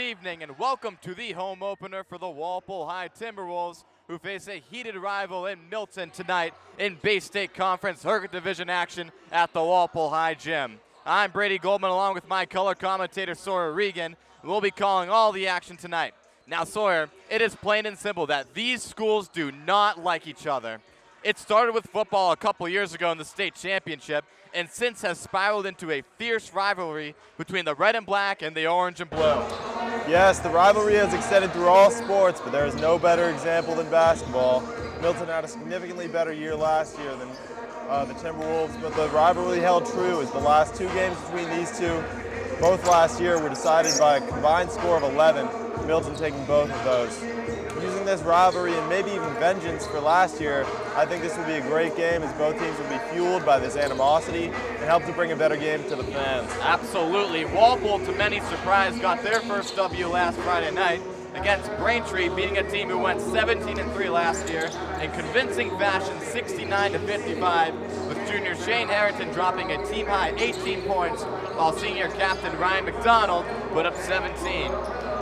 evening and welcome to the home opener for the Walpole High Timberwolves, who face a heated rival in Milton tonight in Bay State Conference Herget Division action at the Walpole High Gym. I'm Brady Goldman along with my color commentator Sawyer Regan. We'll be calling all the action tonight. Now Sawyer, it is plain and simple that these schools do not like each other. It started with football a couple years ago in the state championship, and since has spiraled into a fierce rivalry between the red and black and the orange and blue. Yes, the rivalry has extended through all sports, but there is no better example than basketball. Milton had a significantly better year last year than the Timberwolves, but the rivalry held true as the last two games between these two, both last year, were decided by a combined score of 11, Milton taking both of those. Using this rivalry and maybe even vengeance for last year, I think this will be a great game as both teams will be fueled by this animosity and help to bring a better game to the fans. Absolutely. Walpole, to many surprise, got their first W last Friday night against Braintree, beating a team who went 17-3 last year in convincing fashion, 69-55, with junior Shane Harrington dropping a team-high 18 points, while senior captain Ryan McDonald put up 17.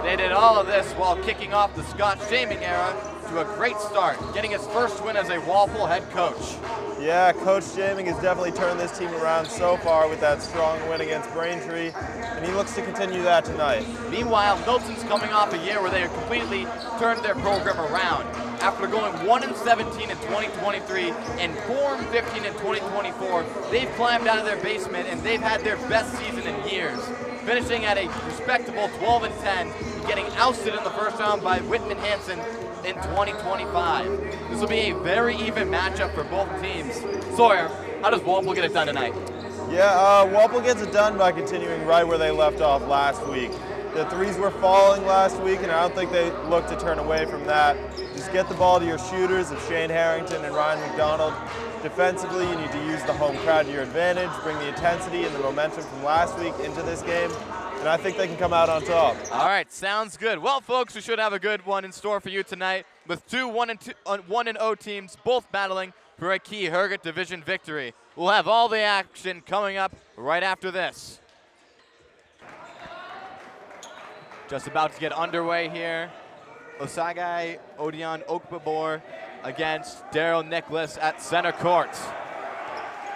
They did all of this while kicking off the Scott Shaming era to a great start, getting his first win as a Walpole head coach. Yeah, Coach Shaming has definitely turned this team around so far with that strong win against Braintree, and he looks to continue that tonight. Meanwhile, Milton's coming off a year where they have completely turned their program around. After going 1-17 in 2023 and 4-15 in 2024, they've climbed out of their basement and they've had their best season in years, finishing at a respectable 12-10 and getting ousted in the first round by Whitman Hansen in 2025. This will be a very even matchup for both teams. Sawyer, how does Walpole get it done tonight? Yeah, Walpole gets it done by continuing right where they left off last week. The threes were falling last week, and I don't think they look to turn away from that. Just get the ball to your shooters of Shane Harrington and Ryan McDonald. Defensively, you need to use the home crowd to your advantage, bring the intensity and the momentum from last week into this game, and I think they can come out on top. All right, sounds good. Well, folks, we should have a good one in store for you tonight with two 1-0 teams both battling for a key Herget Division victory. We'll have all the action coming up right after this. Just about to get underway here. Osagai Odion Okpebor against Daryl Nicholas at center court.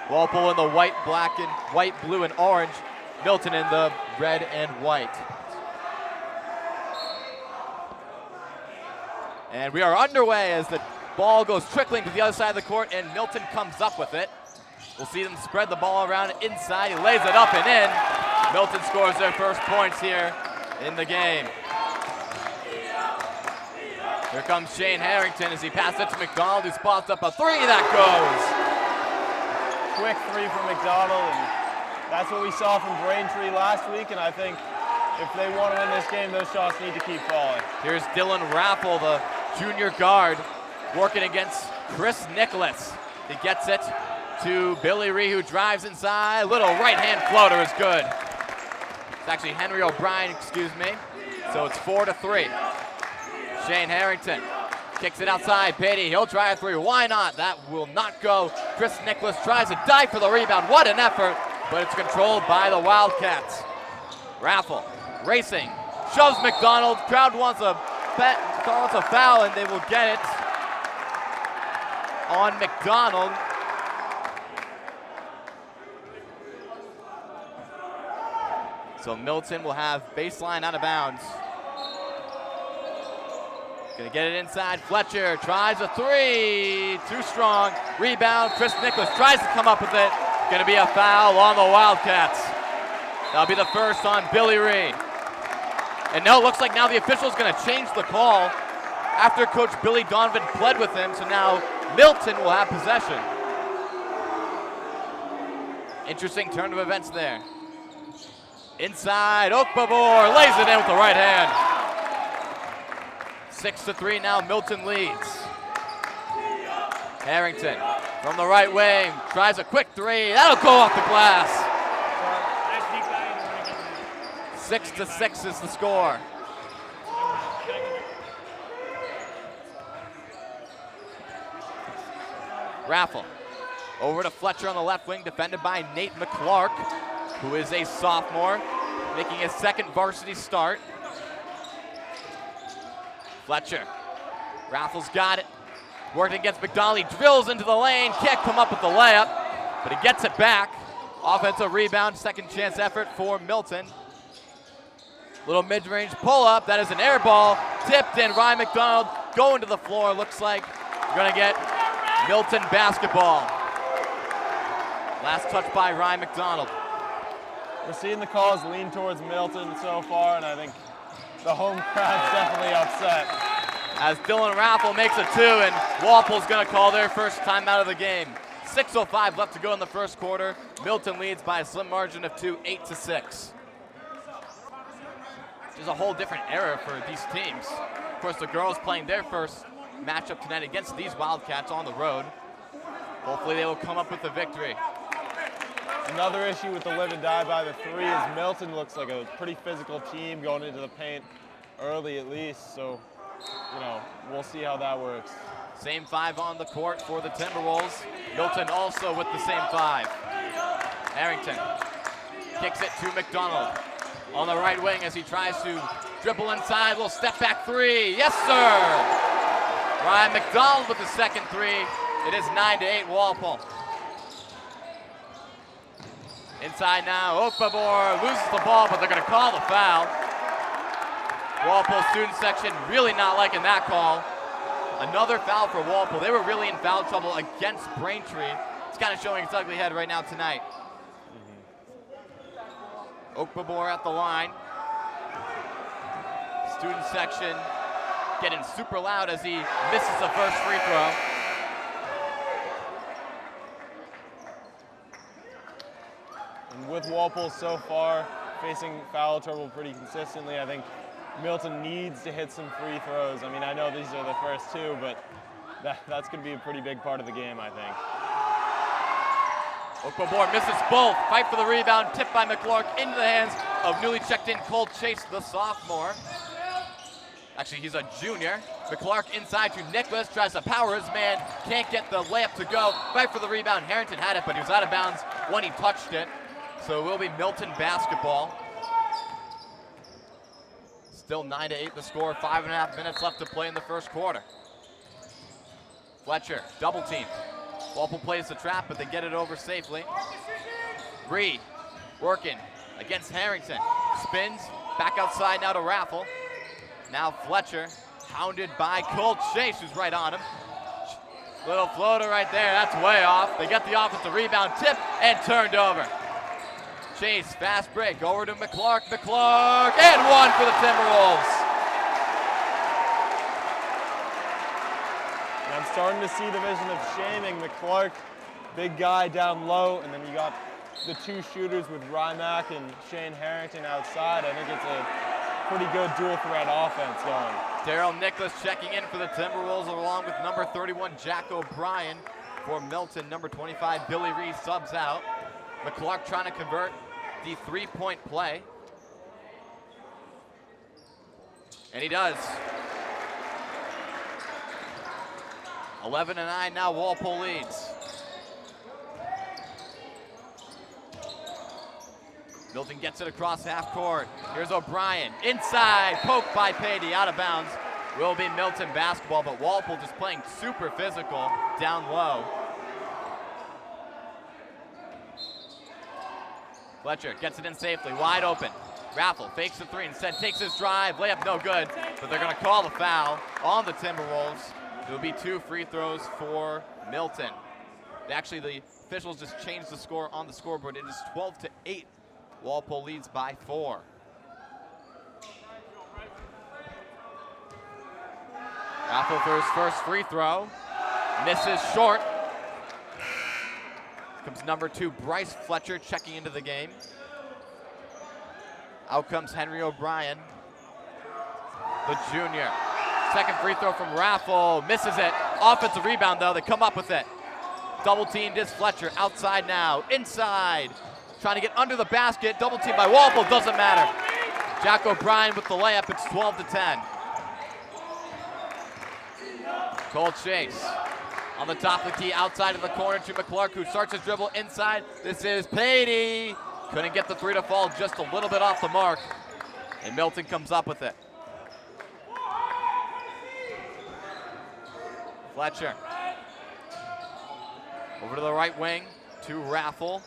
Walpole in the white, blue, and orange. Milton in the red and white. And we are underway as the ball goes trickling to the other side of the court and Milton comes up with it. We'll see them spread the ball around inside. He lays it up and in. Milton scores their first points here in the game. Here comes Shane Harrington as he passes it to McDonald, who spots up a three. That goes. Quick three from McDonald, and that's what we saw from Braintree last week, and I think if they want to win this game, those shots need to keep falling. Here's Dylan Raffle, the junior guard, working against Chris Nicholas. He gets it to Billy Ree, who drives inside. Little right-hand floater is good. It's actually Henry O'Brien, excuse me. So it's 4-3. Shane Harrington kicks it outside. Beatty, he'll try a three. Why not? That will not go. Chris Nicholas tries to dive for the rebound. What an effort, but it's controlled by the Wildcats. Raffle racing, shoves McDonald. Crowd wants a foul, and they will get it on McDonald. So Milton will have baseline out of bounds. Gonna get it inside. Fletcher tries a three. Too strong. Rebound. Chris Nicholas tries to come up with it. Gonna be a foul on the Wildcats. That'll be the first on Billy Ree. And now it looks like now the official's gonna change the call after Coach Billy Donovan pled with him. So now Milton will have possession. Interesting turn of events there. Inside, Okpebor lays it in with the right hand. 6-3 now, Milton leads. Harrington from the right wing, tries a quick three. That'll go off the glass. 6-6 is the score. Raffle over to Fletcher on the left wing, defended by Nate McClark, who is a sophomore, making his second varsity start. Fletcher. Raffles got it. Working against McDonald. He drills into the lane. Can't come up with the layup, but he gets it back. Offensive rebound, second chance effort for Milton. Little mid-range pull-up. That is an air ball. Tipped in. Ryan McDonald going to the floor. Looks like we're going to get Milton basketball. Last touch by Ryan McDonald. We're seeing the calls lean towards Milton so far, and I think the home crowd's definitely upset. As Dylan Raffle makes a 2, and Walpole's going to call their first time out of the game. 6:05 left to go in the first quarter. Milton leads by a slim margin of 2, 8-6. There's a whole different era for these teams. Of course, the girls playing their first matchup tonight against these Wildcats on the road. Hopefully they will come up with a victory. Another issue with the live and die by the 3 is Milton looks like a pretty physical team going into the paint early at least, so we'll see how that works. Same 5 on the court for the Timberwolves. Milton also with the same 5. Harrington kicks it to McDonald on the right wing as he tries to dribble inside. Little step back 3. Yes, sir! Ryan McDonald with the second 3. It is 9-8 Walpole. Inside now, Okpabor loses the ball, but they're going to call the foul. Walpole student section really not liking that call. Another foul for Walpole. They were really in foul trouble against Braintree. It's kind of showing its ugly head right now tonight. Okpabor at the line. Student section getting super loud as he misses the first free throw. And with Walpole so far facing foul trouble pretty consistently, I think Milton needs to hit some free throws. I mean, I know these are the first 2, but that's going to be a pretty big part of the game, I think. Okpabor misses both. Fight for the rebound. Tipped by McClurk into the hands of newly checked in Cole Chase, the sophomore. Actually, he's a junior. McClurk inside to Nicholas. Tries to power his man. Can't get the layup to go. Fight for the rebound. Harrington had it, but he was out of bounds when he touched it. So it will be Milton basketball. Still 9-8 the score. 5.5 minutes left to play in the first quarter. Fletcher, double team. Walpole plays the trap, but they get it over safely. Reed working against Harrington. Spins, back outside now to Raffle. Now Fletcher, hounded by Cole Chase, who's right on him. Little floater right there, that's way off. They get the offensive rebound, tip, and turned over. Chase, fast break, over to McClurk, and 1 for the Timberwolves. And I'm starting to see the vision of shaming McClurk, big guy down low, and then you got the 2 shooters with Rymack and Shane Harrington outside. I think it's a pretty good dual threat offense going. Daryl Nicholas checking in for the Timberwolves along with number 31, Jack O'Brien. For Milton, number 25, Billy Reed subs out. McClurk trying to convert the 3-point play. And he does. 11-9 now, Walpole leads. Milton gets it across half court. Here's O'Brien, inside, poked by Patey, out of bounds. Will be Milton basketball, but Walpole just playing super physical down low. Fletcher gets it in safely, wide open. Raffle fakes the 3, instead takes his drive, layup no good, but they're gonna call the foul on the Timberwolves. It will be 2 free throws for Milton. Actually, the officials just changed the score on the scoreboard. It is 12-8. Walpole leads by 4. Raffle for his first free throw. Misses short. Comes number 2, Bryce Fletcher, checking into the game. Out comes Henry O'Brien, the junior. Second free throw from Raffle, misses it. Offensive rebound though, they come up with it. Double teamed is Fletcher, outside now, inside. Trying to get under the basket, double teamed by Walpole, doesn't matter. Jack O'Brien with the layup, it's 12-10. Cole Chase on the top of the key, outside of the corner to McClurk, who starts his dribble inside. This is Patey. Couldn't get the 3 to fall, just a little bit off the mark. And Milton comes up with it. Fletcher. Over to the right wing to Raffle.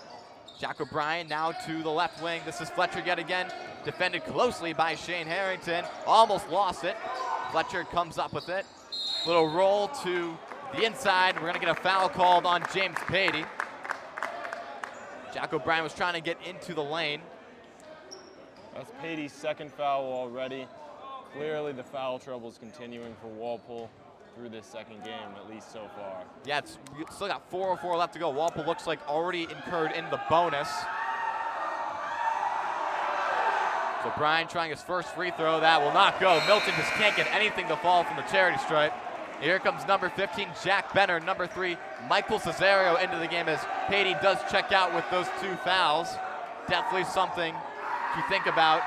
Jack O'Brien now to the left wing. This is Fletcher yet again. Defended closely by Shane Harrington. Almost lost it. Fletcher comes up with it. Little roll to the inside. We're going to get a foul called on James Patey. Jack O'Brien was trying to get into the lane. That's Patey's second foul already. Clearly the foul trouble is continuing for Walpole through this second game, at least so far. Yeah, it's still got 4:04 left to go. Walpole looks like already incurred in the bonus. So Bryan trying his first free throw. That will not go. Milton just can't get anything to fall from the charity stripe. Here comes number 15, Jack Benner. Number 3, Michael Cesario into the game as Patey does check out with those 2 fouls. Definitely something to think about.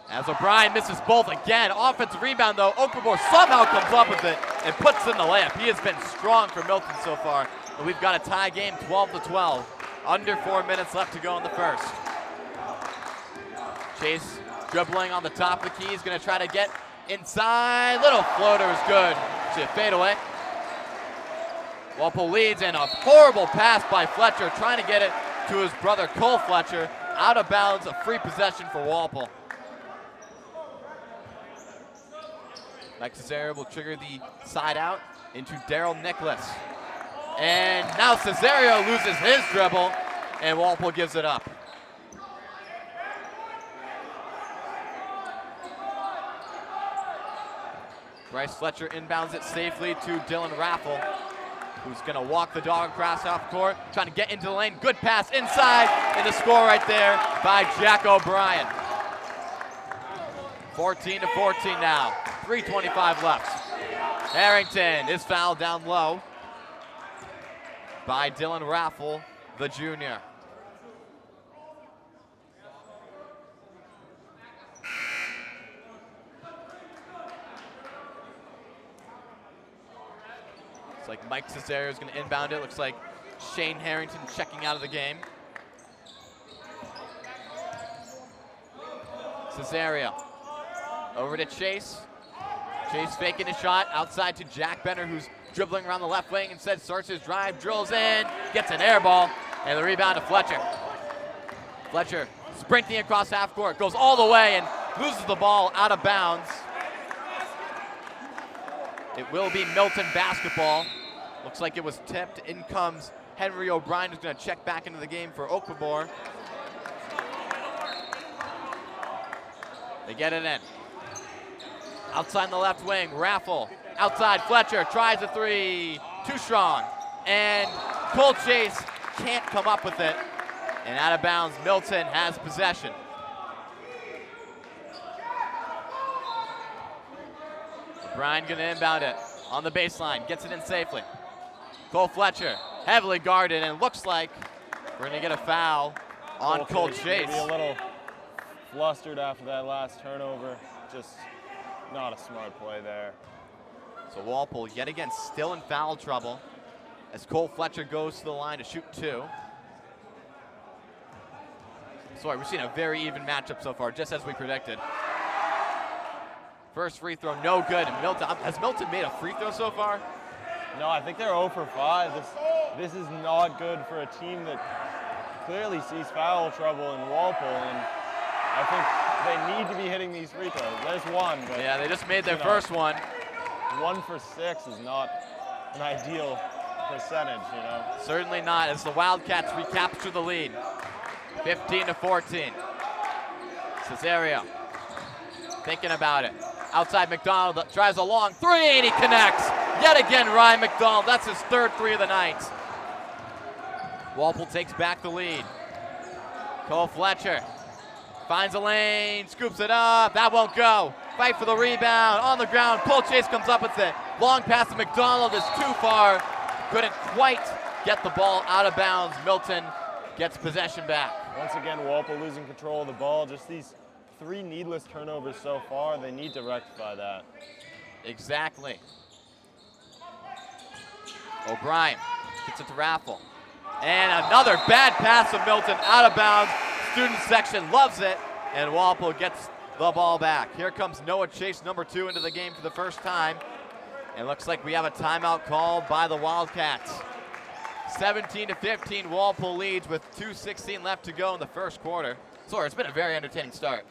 As O'Brien misses both again. Offensive rebound though. Okafor somehow comes up with it and puts in the layup. He has been strong for Milton so far. And we've got a tie game, 12-12. Under 4 minutes left to go in the first. Chase dribbling on the top of the key. He's going to try to get inside. Little floater is good. To fade away. Walpole leads and a horrible pass by Fletcher trying to get it to his brother Cole Fletcher. Out of bounds, a free possession for Walpole. Mike Cesario will trigger the side out into Daryl Nicholas. And now Cesario loses his dribble and Walpole gives it up. Bryce Fletcher inbounds it safely to Dylan Raffle, who's gonna walk the dog across half court, trying to get into the lane. Good pass inside, and the score right there by Jack O'Brien. 14-14 now, 3:25 left. Harrington is fouled down low by Dylan Raffle, the junior. Looks like Mike Cesario is going to inbound it. Looks like Shane Harrington checking out of the game. Cesario over to Chase. Chase faking a shot outside to Jack Benner, who's dribbling around the left wing. Instead starts his drive, drills in, gets an air ball, and the rebound to Fletcher. Fletcher sprinting across half court, goes all the way and loses the ball out of bounds. It will be Milton basketball. Looks like it was tipped. In comes Henry O'Brien, who's going to check back into the game for Okafor. They get it in. Outside the left wing, Raffle. Outside, Fletcher tries a three. Too strong. And Cole Chase can't come up with it. And out of bounds, Milton has possession. O'Brien going to inbound it on the baseline. Gets it in safely. Cole Fletcher, heavily guarded, and looks like we're going to get a foul on Cole Chase. Maybe a little flustered after that last turnover. Just not a smart play there. So Walpole yet again still in foul trouble as Cole Fletcher goes to the line to shoot 2. Sorry, we've seen a very even matchup so far, just as we predicted. First free throw, no good. And Milton, has Milton made a free throw so far? No, I think they're 0 for 5. This is not good for a team that clearly sees foul trouble in Walpole, and I think they need to be hitting these free throws. There's one, but yeah, they just made their first one. 1 for 6 is not an ideal percentage, you know. Certainly not, as the Wildcats recapture the lead. 15-14. Cesario thinking about it. Outside McDonald drives a long 3 and he connects. Yet again, Ryan McDonald. That's his 3rd 3 of the night. Walpole takes back the lead. Cole Fletcher finds a lane, scoops it up. That won't go. Fight for the rebound on the ground. Cole Chase comes up with it. Long pass to McDonald is too far. Couldn't quite get the ball out of bounds. Milton gets possession back. Once again, Walpole losing control of the ball. Just these 3 needless turnovers so far. They need to rectify that. Exactly. O'Brien gets it to Raffle. And another bad pass of Milton out of bounds. Student section loves it. And Walpole gets the ball back. Here comes Noah Chase, number 2, into the game for the first time. And looks like we have a timeout called by the Wildcats. 17-15, Walpole leads with 2:16 left to go in the first quarter. So it's been a very entertaining start.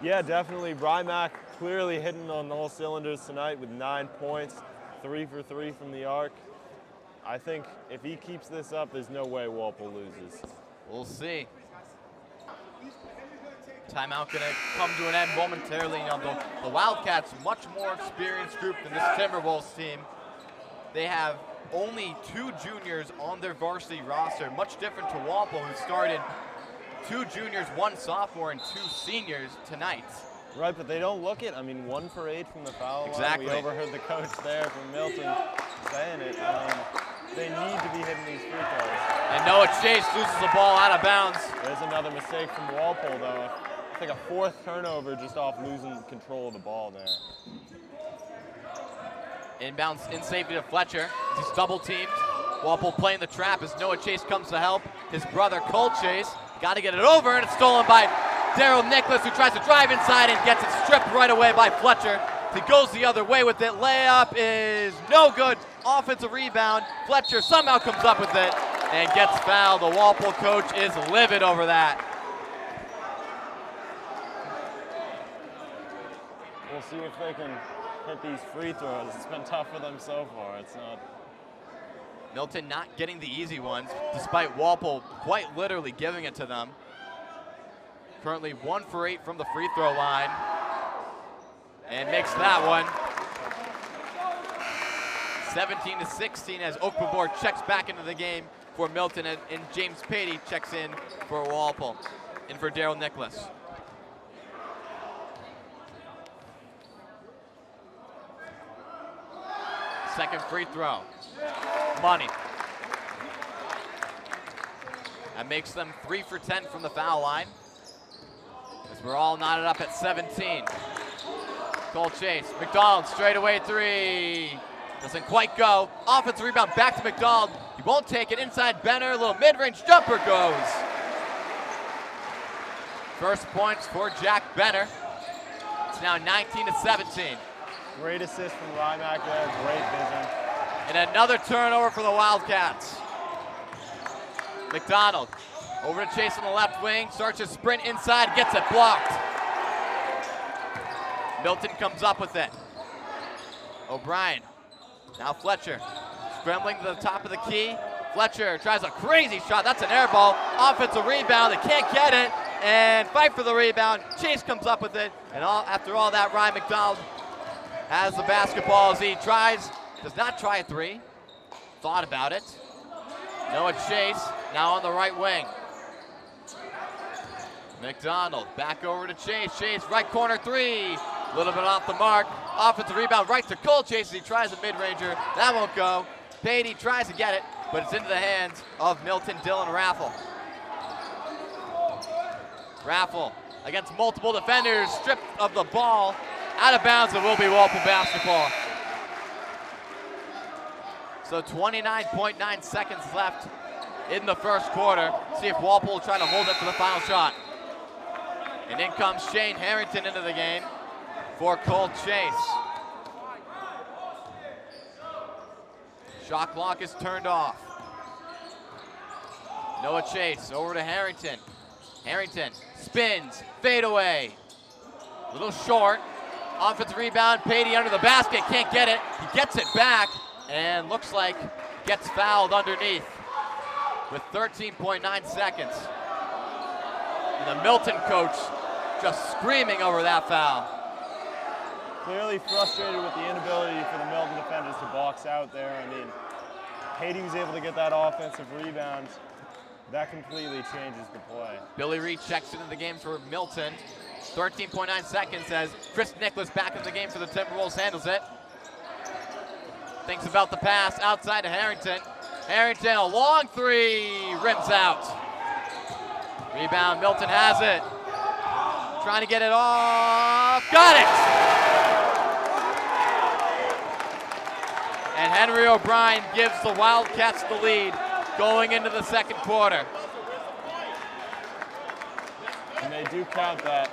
Yeah, definitely. Brymack clearly hitting on all cylinders tonight with 9 points, 3 for 3 from the arc. I think if he keeps this up, there's no way Walpole loses. We'll see. Timeout going to come to an end momentarily. You know, the Wildcats, much more experienced group than this Timberwolves team. They have only 2 juniors on their varsity roster, much different to Walpole, who started 2 juniors, 1 sophomore, and 2 seniors tonight. Right, but they don't look it. I mean, 1 for 8 from the foul Exactly. line. We overheard the coach there from Milton saying it. They need to be hitting these free throws. And Noah Chase loses the ball out of bounds. There's another mistake from Walpole, though. I think a 4th turnover just off losing control of the ball there. Inbounds in safety to Fletcher. He's double teamed. Walpole playing the trap as Noah Chase comes to help. His brother Cole Chase got to get it over, and it's stolen by Daryl Nicholas, who tries to drive inside and gets it stripped right away by Fletcher. He goes the other way with it. Layup is no good. Offensive rebound. Fletcher somehow comes up with it and gets fouled. The Walpole coach is livid over that. We'll see if they can hit these free throws. It's been tough for them so far. It's not. Milton not getting the easy ones, despite Walpole quite literally giving it to them. Currently 1 for 8 from the free throw line. And makes that one. 17-16 as Oakbobor checks back into the game for Milton, and James Patey checks in for Walpole and for Daryl Nicholas. Second free throw. Money. That makes them 3 for 10 from the foul line, as we're all knotted up at 17. Cole Chase. McDonald straight away 3. Doesn't quite go. Offensive rebound back to McDonald. He won't take it. Inside Benner. A little mid-range jumper goes. First points for Jack Benner. It's now 19-17. Great assist from Rymack there. Great vision. And another turnover for the Wildcats. McDonald over to Chase on the left wing. Starts to sprint inside. Gets it blocked. Milton comes up with it. O'Brien. Now Fletcher. Scrambling to the top of the key. Fletcher tries a crazy shot. That's an air ball. Offensive rebound. They can't get it. And fight for the rebound. Chase comes up with it. And after all that, Ryan McDonald has the basketball as he does not try a 3. Thought about it. Noah Chase now on the right wing. McDonald back over to Chase. Chase right corner 3. A little bit off the mark. Offensive rebound right to Cole Chase as he tries a mid-ranger. That won't go. Patey tries to get it, but it's into the hands of Milton Dylan Raffle. Raffle against multiple defenders, stripped of the ball. Out of bounds, it will be Walpole basketball. So 29.9 seconds left in the first quarter. See if Walpole will try to hold it for the final shot. And in comes Shane Harrington into the game for Cole Chase. Shot clock is turned off. Noah Chase over to Harrington. Harrington spins, fade away. A little short. Offensive rebound, Patey under the basket, can't get it. He gets it back and looks like gets fouled underneath with 13.9 seconds. And the Milton coach just screaming over that foul. Clearly frustrated with the inability for the Milton defenders to box out there. I mean, Patey was able to get that offensive rebound. That completely changes the play. Billy Reed checks into the game for Milton. 13.9 seconds as Chris Nicholas back in the game for the Timberwolves handles it. Thinks about the pass outside to Harrington. Harrington, a long 3, rims out. Rebound, Milton has it. Trying to get it off, got it! And Henry O'Brien gives the Wildcats the lead going into the second quarter. And they do count that.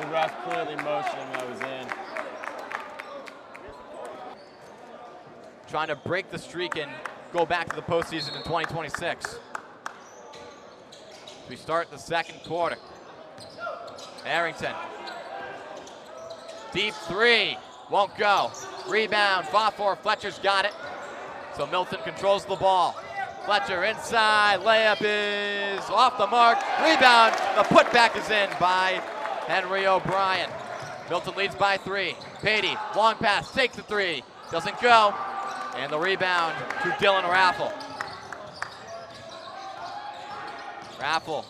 the ref clearly motioning that was in. Trying to break the streak and go back to the postseason in 2026. We start the second quarter. Harrington. Deep three. Won't go. Rebound. Fought for. Fletcher's got it. So Milton controls the ball. Fletcher inside. Layup is off the mark. Rebound. The putback is in by Henry O'Brien. Milton leads by 3. Patey. Long pass. Takes the 3. Doesn't go. And the rebound to Dylan Raffle. Raffle.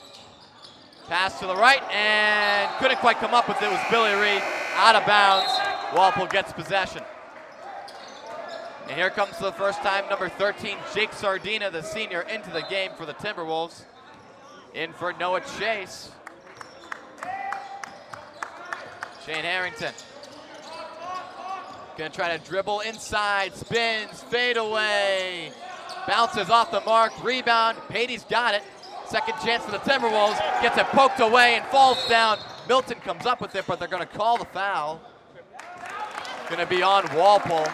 Pass to the right and couldn't quite come up with it. It was Billy Reed out of bounds. Walpole gets possession. And here comes for the first time number 13, Jake Sardina, the senior, into the game for the Timberwolves. In for Noah Chase. Shane Harrington. Gonna try to dribble inside, spins, fade away. Bounces off the mark, rebound. Patey's got it. Second chance for the Timberwolves. Gets it poked away and falls down. Milton comes up with it, but they're gonna call the foul. Gonna be on Walpole,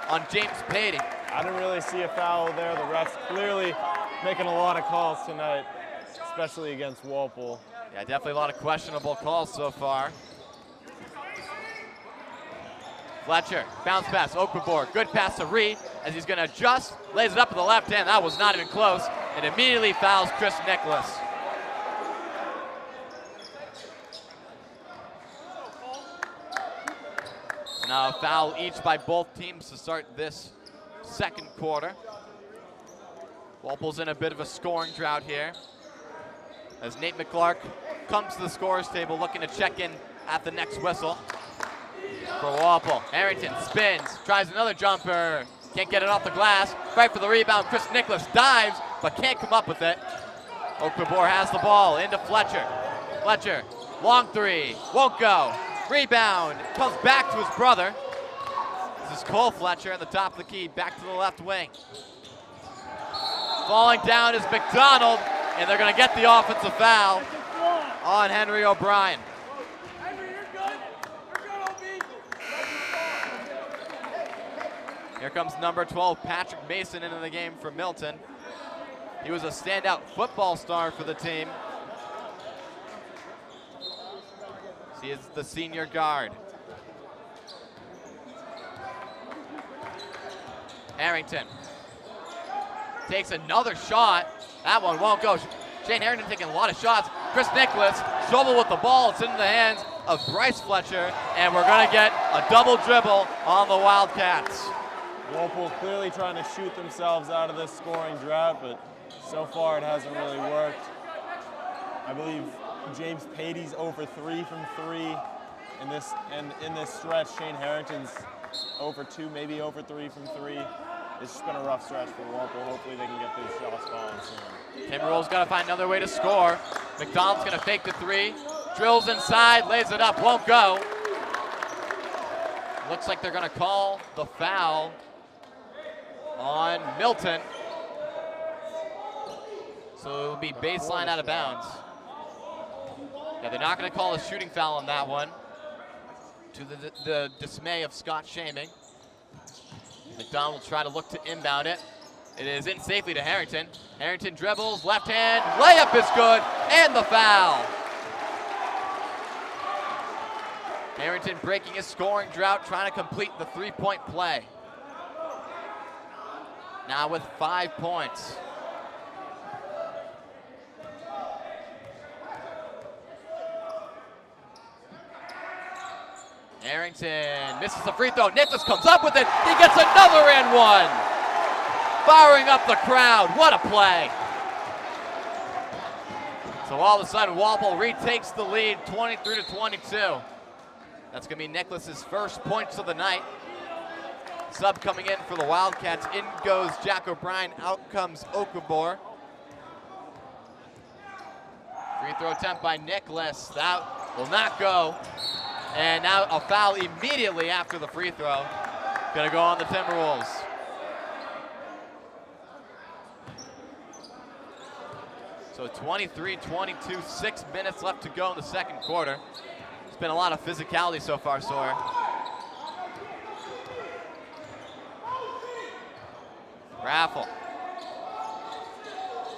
on James Patey. I didn't really see a foul there. The refs clearly making a lot of calls tonight, especially against Walpole. Yeah, definitely a lot of questionable calls so far. Fletcher, bounce pass, Okafor, good pass to Reed as he's gonna adjust, lays it up with the left hand. That was not even close, and immediately fouls Chris Nicholas. Now a foul each by both teams to start this second quarter. Walpole's in a bit of a scoring drought here as Nate McClark comes to the scorer's table looking to check in at the next whistle. For Walpole, Harrington spins, tries another jumper, can't get it off the glass. Fight for the rebound, Chris Nicholas dives, but can't come up with it. Okafor has the ball, into Fletcher. Fletcher, long three, won't go. Rebound, comes back to his brother. This is Cole Fletcher at the top of the key, back to the left wing. Falling down is McDonald, and they're gonna get the offensive foul on Henry O'Brien. Here comes number 12, Patrick Mason, into the game for Milton. He was a standout football star for the team. He is the senior guard. Harrington takes another shot. That one won't go. Shane Harrington taking a lot of shots. Chris Nicholas, shovel with the ball. It's in the hands of Bryce Fletcher, and we're gonna get a double dribble on the Wildcats. Walpole clearly trying to shoot themselves out of this scoring drought, but so far it hasn't really worked. I believe James Patey's over 3 from 3 in this stretch. Shane Harrington's over 2, maybe over 3 from 3. It's just been a rough stretch for Walpole. Hopefully they can get those shots falling soon. Timberwolves got to find another way to score. McDonald's going to fake the 3, drills inside, lays it up, won't go. Looks like they're going to call the foul on Milton. So it'll be baseline out of bounds. Yeah, they're not going to call a shooting foul on that one, to the dismay of Scott Shaming. McDonald will try to look to inbound it. It is in safely to Harrington. Harrington dribbles, left hand, layup is good, and the foul. Harrington breaking his scoring drought, trying to complete the 3-point play. Now with 5 points. Harrington misses the free throw. Nicholas comes up with it. He gets another and one. Firing up the crowd. What a play. So all of a sudden, Walpole retakes the lead, 23-22. That's going to be Nicholas's first points of the night. Sub coming in for the Wildcats. In goes Jack O'Brien. Out comes Okafor. Free throw attempt by Nicholas. That will not go. And now a foul immediately after the free throw. Gonna go on the Timberwolves. So 23-22, 6 minutes left to go in the second quarter. been a lot of physicality so far, Sawyer. Raffle.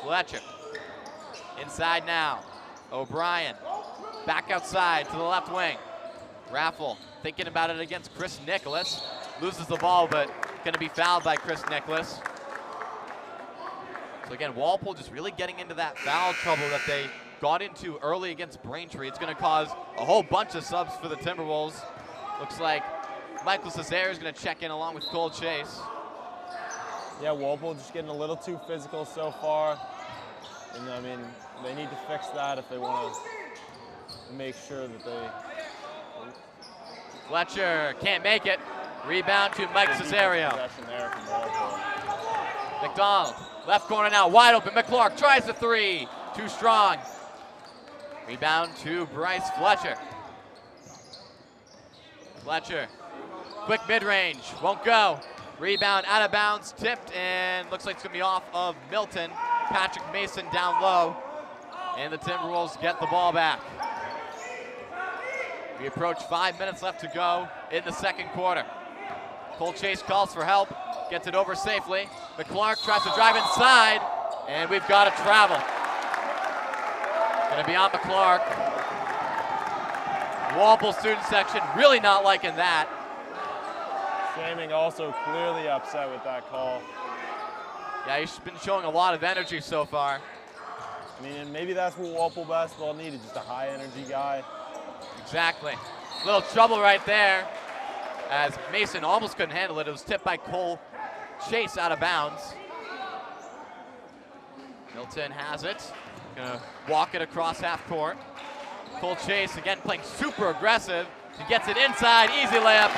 Fletcher. Inside now. O'Brien. Back outside to the left wing. Raffle thinking about it against Chris Nicholas. Loses the ball, but going to be fouled by Chris Nicholas. So again, Walpole just really getting into that foul trouble that they got into early against Braintree. It's going to cause a whole bunch of subs for the Timberwolves. Looks like Michael Cesare is going to check in along with Cole Chase. Yeah, Walpole just getting a little too physical so far. And I mean, they need to fix that if they want to make sure that they... Fletcher can't make it. Rebound to Mike Cesario. McDonald, left corner now, wide open. McClark tries the three. Too strong. Rebound to Bryce Fletcher. Fletcher, quick mid-range, won't go. Rebound out of bounds, tipped, and looks like it's going to be off of Milton. Patrick Mason down low, and the Timberwolves get the ball back. We approach 5 minutes left to go in the second quarter. Cole Chase calls for help, gets it over safely. McClark tries to drive inside, and we've got a travel. Gonna be on McClark. Walpole student section really not liking that. Shaming also clearly upset with that call. Yeah, he's been showing a lot of energy so far. I mean, and maybe that's what Walpole basketball needed, just a high energy guy. Exactly. Little trouble right there as Mason almost couldn't handle it. It was tipped by Cole Chase out of bounds. Milton has it. Gonna walk it across half court. Cole Chase again playing super aggressive. He gets it inside, easy layup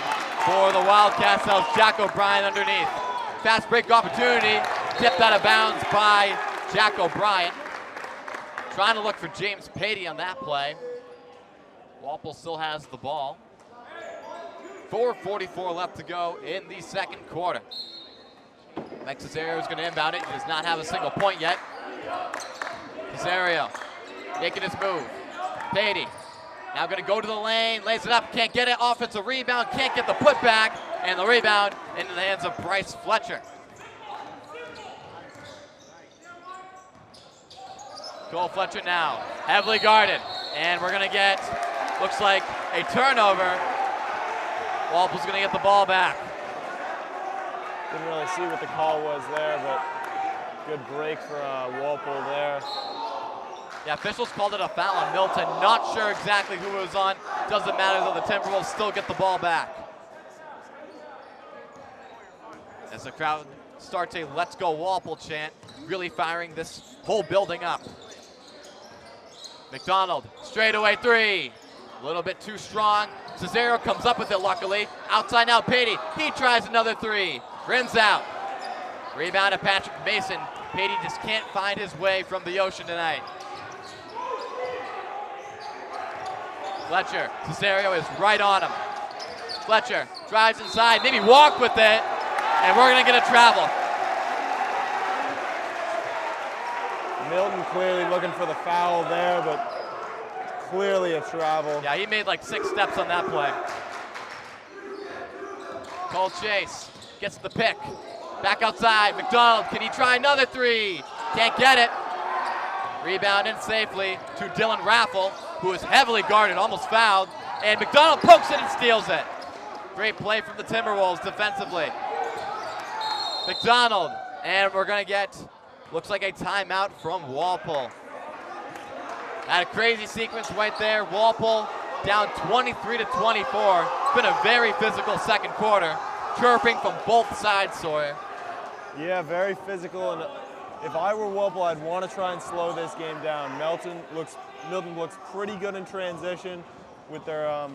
for the Wildcats. That was Jack O'Brien underneath. Fast break opportunity, tipped out of bounds by Jack O'Brien. Trying to look for James Patey on that play. Walpole still has the ball. 4:44 left to go in the second quarter. Mike Cesario is going to inbound it. He does not have a single point yet. Cesario making his move. Patey now going to go to the lane, lays it up, can't get it. Offensive rebound, can't get the putback, and the rebound into the hands of Bryce Fletcher. Cole Fletcher now, heavily guarded, and we're going to get, looks like a turnover. Walpole's going to get the ball back. Didn't really see what the call was there, but good break for Walpole there. Yeah, officials called it a foul on Milton. Not sure exactly who it was on. Doesn't matter though, the Timberwolves still get the ball back. As the crowd starts a "Let's Go Walpole" chant, really firing this whole building up. McDonald, straightaway three. A little bit too strong. Cesario comes up with it luckily. Outside now, Patey. He tries another three. Rims out. Rebound to Patrick Mason. Patey just can't find his way from the ocean tonight. Fletcher, Cesario is right on him. Fletcher drives inside, maybe walk with it, and we're gonna get a travel. Milton clearly looking for the foul there, but clearly a travel. Yeah, he made like 6 steps on that play. Cole Chase gets the pick. Back outside, McDonald, can he try another three? Can't get it. Rebound in safely to Dylan Raffle, who is heavily guarded, almost fouled. And McDonald pokes it and steals it. Great play from the Timberwolves defensively. McDonald, and we're gonna get, looks like a timeout from Walpole. Had a crazy sequence right there. Walpole down 23-24. It's been a very physical second quarter. Chirping from both sides, Sawyer. Yeah, very physical, and if I were Walpole, I'd want to try and slow this game down. Milton looks pretty good in transition with their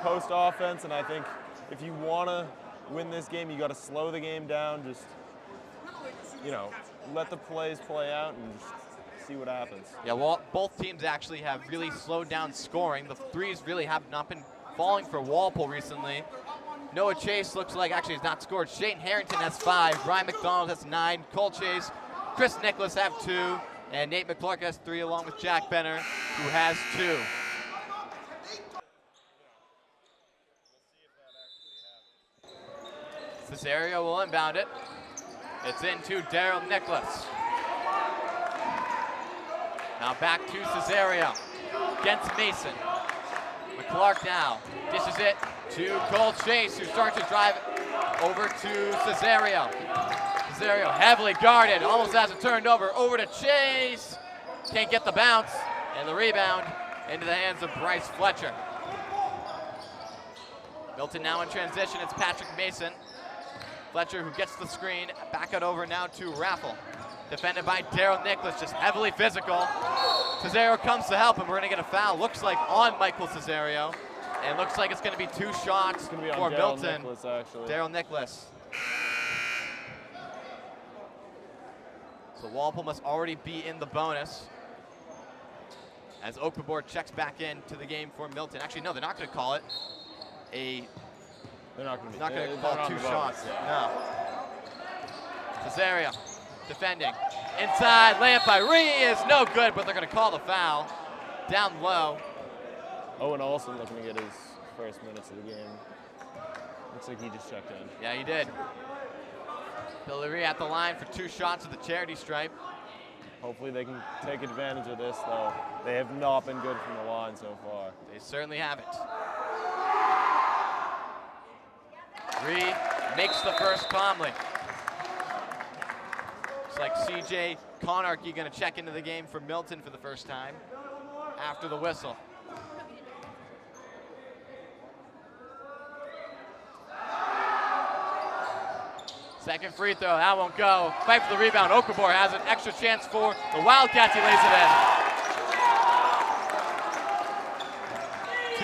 post offense, and I think if you want to win this game, you got to slow the game down. Just, you know, let the plays play out and just see what happens. Yeah, well, both teams actually have really slowed down scoring. The threes really have not been falling for Walpole recently. Noah Chase looks like actually has not scored. Shane Harrington has 5. Ryan McDonald has 9. Cole Chase, Chris Nicholas have 2. And Nate McClark has 3 along with Jack Benner, who has 2. Cesario will inbound it. It's into Daryl Nicholas. Now back to Cesario against Mason. McClark now dishes it to Cole Chase, who starts to drive over to Cesario. Cesario heavily guarded, almost has it turned over to Chase. Can't get the bounce, and the rebound into the hands of Bryce Fletcher. Milton now in transition, it's Patrick Mason. Fletcher who gets the screen, back it over now to Raffle. Defended by Daryl Nicholas, just heavily physical. Cesario comes to help, and we're gonna get a foul, looks like on Michael Cesario. And looks like it's gonna be 2 shots for Milton. Daryl Nicholas. So Walpole must already be in the bonus. As Okafor checks back into the game for Milton. Actually, no, they're not gonna call it They're not going to call 2 shots. Yeah. No. Cesario defending. Inside, layup by Ree is no good, but they're going to call the foul. Down low. Owen Olsen looking to get his first minutes of the game. Looks like he just checked in. Yeah, he did. Billy Ree at the line for 2 shots at the charity stripe. Hopefully they can take advantage of this, though. They have not been good from the line so far. They certainly haven't. Ree makes the first calmly. Looks like CJ Conarchy going to check into the game for Milton for the first time after the whistle. Second free throw, that won't go. Fight for the rebound. Okafor has an extra chance for the Wildcats. He lays it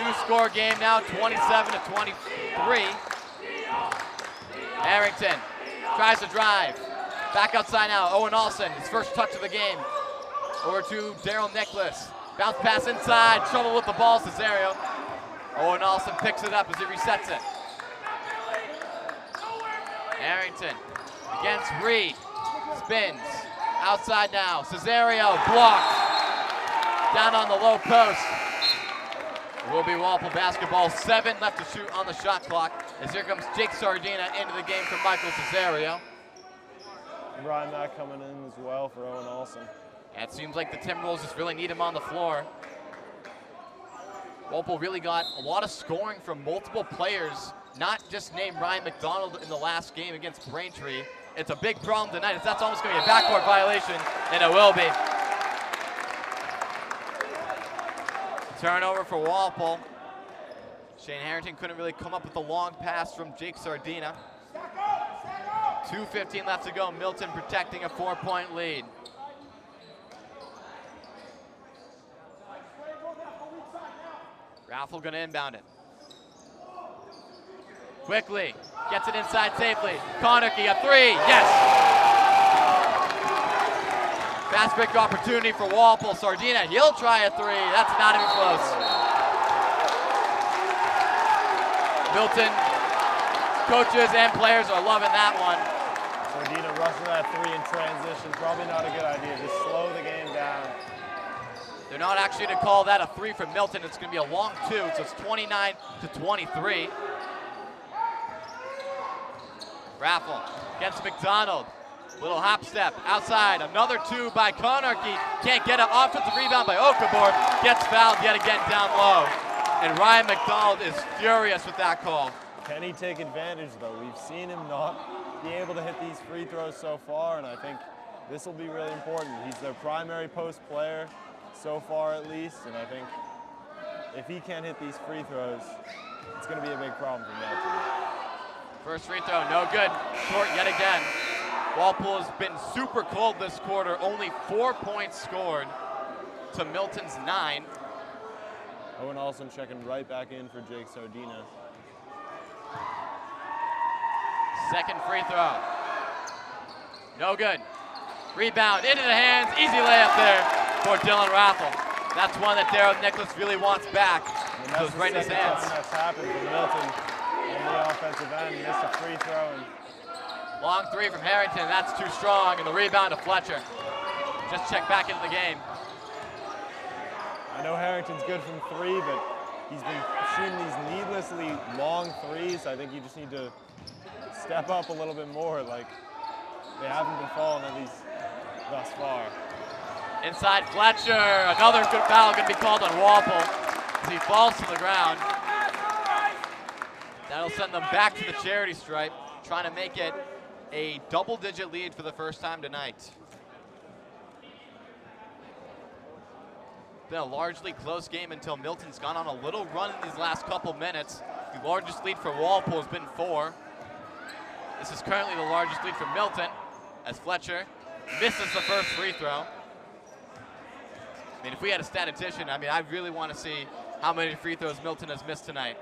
in. 2-score game now, 27-23. Harrington tries to drive. Back outside now, Owen Olsen, his first touch of the game. Over to Daryl Nicholas. Bounce pass inside, trouble with the ball, Cesario. Owen Olsen picks it up as he resets it. Harrington against Ree, spins. Outside now, Cesario blocked. Down on the low post. It will be Walpole basketball, 7 left to shoot on the shot clock. As here comes Jake Sardina into the game for Michael Cesario. Ryan Mack coming in as well for Owen Olsen. Yeah, it seems like the Timberwolves just really need him on the floor. Walpole really got a lot of scoring from multiple players, not just named Ryan McDonald in the last game against Braintree. It's a big problem tonight, as that's almost going to be a backcourt violation, and it will be. Turnover for Walpole. Shane Harrington couldn't really come up with a long pass from Jake Sardina. 2:15 left to go. Milton protecting a 4-point lead. Raffle gonna inbound it. Quickly, gets it inside safely. Conarchy, a 3, yes! Fast break opportunity for Walpole. Sardina, he'll try a 3, that's not even close. Milton, coaches and players are loving that one. Sardina rushing that 3 in transition, probably not a good idea. Just slow the game down. They're not actually going to call that a 3 from Milton. It's going to be a long 2, so it's 29-23. Raffle against McDonald. Little hop step outside. Another 2 by Conarchy. Can't get an offensive rebound by Okafor. Gets fouled yet again down low. And Ryan McDonald is furious with that call. Can he take advantage, though? We've seen him not be able to hit these free throws so far, and I think this will be really important. He's their primary post player so far, at least, and I think if he can't hit these free throws, it's going to be a big problem for Milton. First free throw, no good. Short yet again. Walpole has been super cold this quarter. Only 4 points scored to Milton's 9. Owen Olsen checking right back in for Jake Sardina. Second free throw. No good. Rebound into the hands. Easy layup there for Dylan Raffle. That's one that Daryl Nicholas really wants back. It was right in his hands. That's happened for Milton on the offensive end. He missed a free throw. Long 3 from Harrington. That's too strong. And the rebound to Fletcher. Just check back into the game. I know Harrington's good from 3, but he's been shooting these needlessly long 3s. I think you just need to step up a little bit more. Like, they haven't been falling, at least thus far. Inside Fletcher, another good foul going to be called on Walpole as he falls to the ground. That'll send them back to the charity stripe, trying to make it a double-digit lead for the first time tonight. Been a largely close game until Milton's gone on a little run in these last couple minutes. The largest lead for Walpole has been 4. This is currently the largest lead for Milton as Fletcher misses the first free throw. I mean, if we had a statistician, I really want to see how many free throws Milton has missed tonight.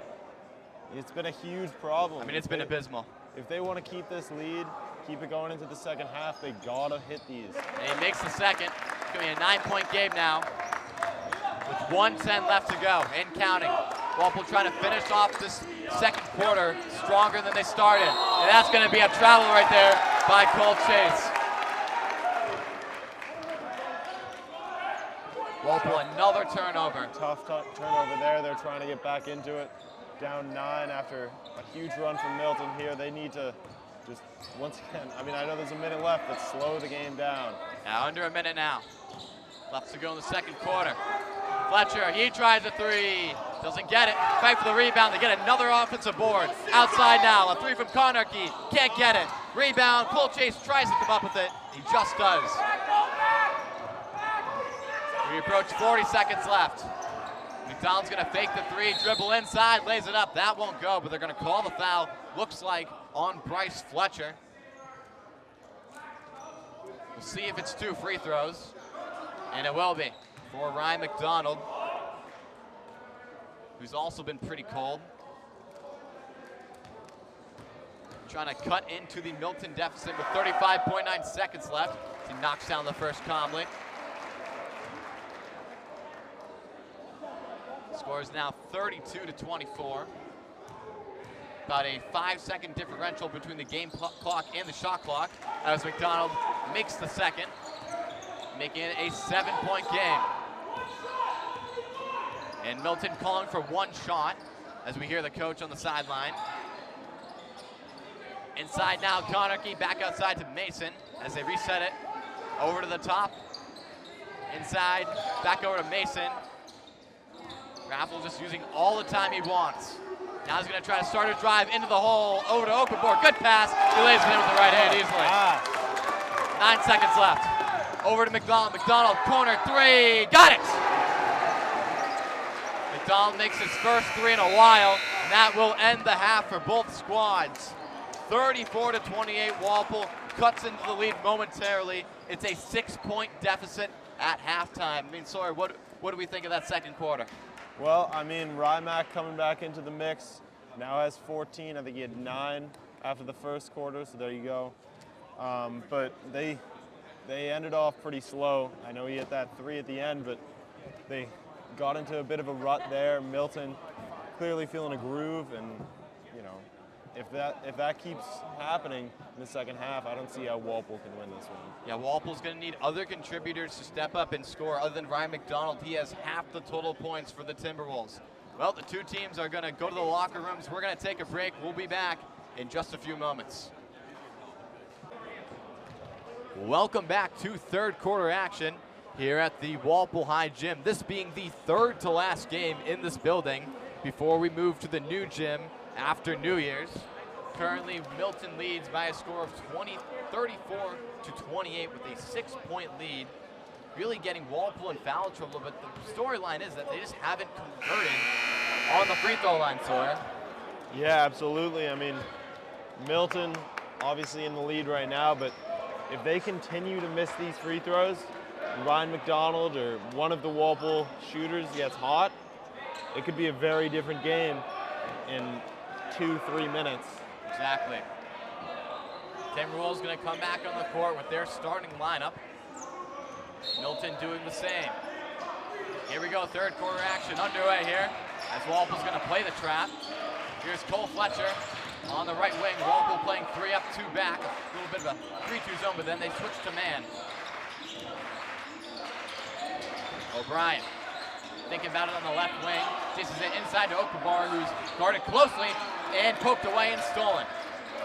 It's been a huge problem. It's been abysmal. If they want to keep this lead, keep it going into the second half, they gotta hit these. And he makes the second. It's going to be a 9-point game now with 1:10 left to go and counting. Walpole trying to finish off this second quarter stronger than they started. And that's going to be a travel right there by Cole Chase. Walpole, another turnover. Tough turnover there. They're trying to get back into it. Down 9 after a huge run from Milton here. They need to just, once again, I know there's a minute left, but slow the game down. Now under a minute now. Left to go in the second quarter. Fletcher, he tries a 3. Doesn't get it. Fight for the rebound. They get another offensive board. Outside now. A 3 from Konarky. Can't get it. Rebound. Cole Chase tries to come up with it. He just does. We approach 40 seconds left. McDonald's going to fake the 3, dribble inside, lays it up. That won't go, but they're going to call the foul. Looks like on Bryce Fletcher. We'll see if it's 2 free throws, and it will be for Ryan McDonald, who's also been pretty cold. Trying to cut into the Milton deficit with 35.9 seconds left. He knocks down the first calmly. Score is now 32-24. About a 5-second differential between the game clock and the shot clock as McDonald makes the second, making it a 7-point game. And Milton calling for 1 shot as we hear the coach on the sideline. Inside now, Konarky back outside to Mason as they reset it over to the top. Inside, back over to Mason. Raffle just using all the time he wants. Now he's going to try to start a drive into the hole, over to Okafor. Good pass. He lays it in with the right hand easily. 9 seconds left. Over to McDonald. McDonald, corner 3. Got it! McDonald makes his first 3 in a while, and that will end the half for both squads. 34-28. Walpole cuts into the lead momentarily. It's a 6-point deficit at halftime. Sawyer, what do we think of that second quarter? Well, Rymack coming back into the mix, now has 14. I think he had 9 after the first quarter, so there you go. But they ended off pretty slow. I know he hit that 3 at the end, but they got into a bit of a rut there. Milton clearly feeling a groove, and if that keeps happening in the second half, I don't see how Walpole can win this one. Yeah, Walpole's going to need other contributors to step up and score. Other than Ryan McDonald, he has half the total points for the Timberwolves. Well, the 2 teams are going to go to the locker rooms. We're going to take a break. We'll be back in just a few moments. Welcome back to third quarter action here at the Walpole High Gym. This being the 3rd to last game in this building before we move to the new gym after New Year's. Currently, Milton leads by a score of 34-28 with a 6-point lead. Really getting Walpole in foul trouble, but the storyline is that they just haven't converted on the free throw line, Sawyer. Yeah, absolutely. Milton obviously in the lead right now, but if they continue to miss these free throws, Ryan McDonald or one of the Walpole shooters gets hot, it could be a very different game in 2-3 minutes. Exactly. Timberwolves going to come back on the court with their starting lineup. Milton doing the same. Here we go, third quarter action underway here as Walpole's going to play the trap. Here's Cole Fletcher on the right wing. Walpole playing 3 up, 2 back. A little bit of a 3-2 zone, but then they switch to man. O'Brien thinking about it on the left wing. Chases it inside to Okafor, who's guarded closely and poked away and stolen.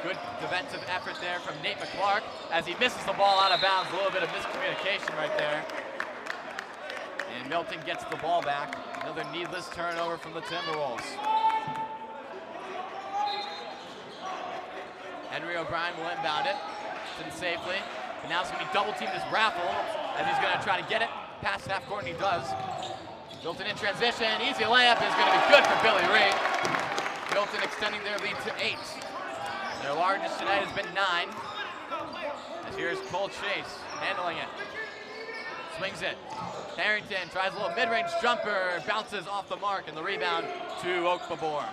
Good defensive effort there from Nate McClark as he misses the ball out of bounds. A little bit of miscommunication right there. And Milton gets the ball back. Another needless turnover from the Timberwolves. Henry O'Brien will inbound it. It's in safely. But now it's going to be double teamed as Raffle as he's going to try to get it past half court, and he does. Milton in transition. Easy layup is going to be good for Billy Reed. Milton extending their lead to 8. Their largest tonight has been 9. As here's Cole Chase handling it. Swings it. Harrington tries a little mid-range jumper, bounces off the mark, and the rebound to Oakbabor.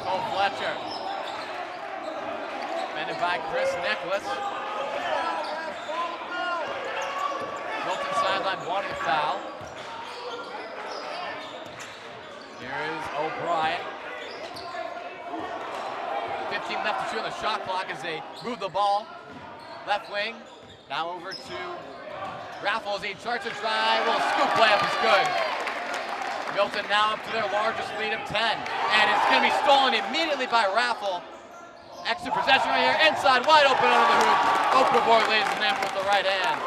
Cole Fletcher. Defended by Chris Nicholas. Milton sideline wanted a foul. Here is O'Brien. 15 left to shoot on the shot clock as they move the ball. Left wing. Now over to Raffle as he charts a drive. Little scoop layup is good. Milton now up to their largest lead of 10. And it's going to be stolen immediately by Raffle. Extra possession right here. Inside, wide open under the hoop. Oakbabor lays it in with the right hand.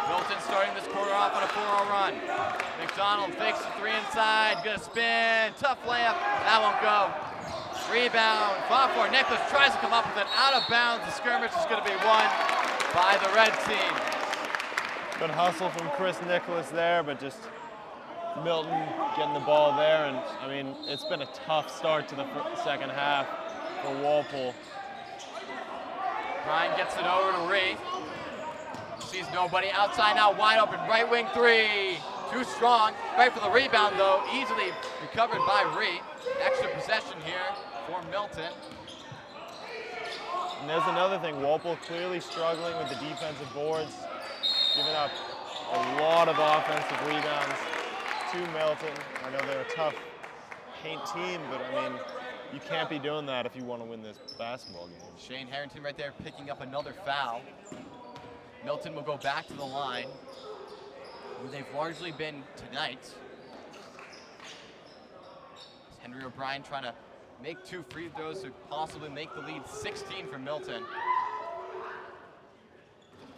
Milton starting this quarter off on a 4-0 run. McDonald fakes the 3 inside. Gonna spin. Tough layup. That won't go. Rebound. Fought for. Nicholas tries to come up with an out of bounds. The skirmish is going to be won by the red team. Good hustle from Chris Nicholas there, but just Milton getting the ball there. And I mean, it's been a tough start to the second half for Walpole. Brian gets it over to Ree. Sees nobody outside now, wide open, right wing 3. Too strong. Right for the rebound though, easily recovered by Ree. Extra possession here for Milton. And there's another thing, Walpole clearly struggling with the defensive boards, giving up a lot of offensive rebounds to Milton. I know they're a tough paint team, but I mean, you can't be doing that if you want to win this basketball game. Shane Harrington right there picking up another foul. Milton will go back to the line, where they've largely been tonight. Henry O'Brien trying to make 2 free throws to possibly make the lead 16 for Milton.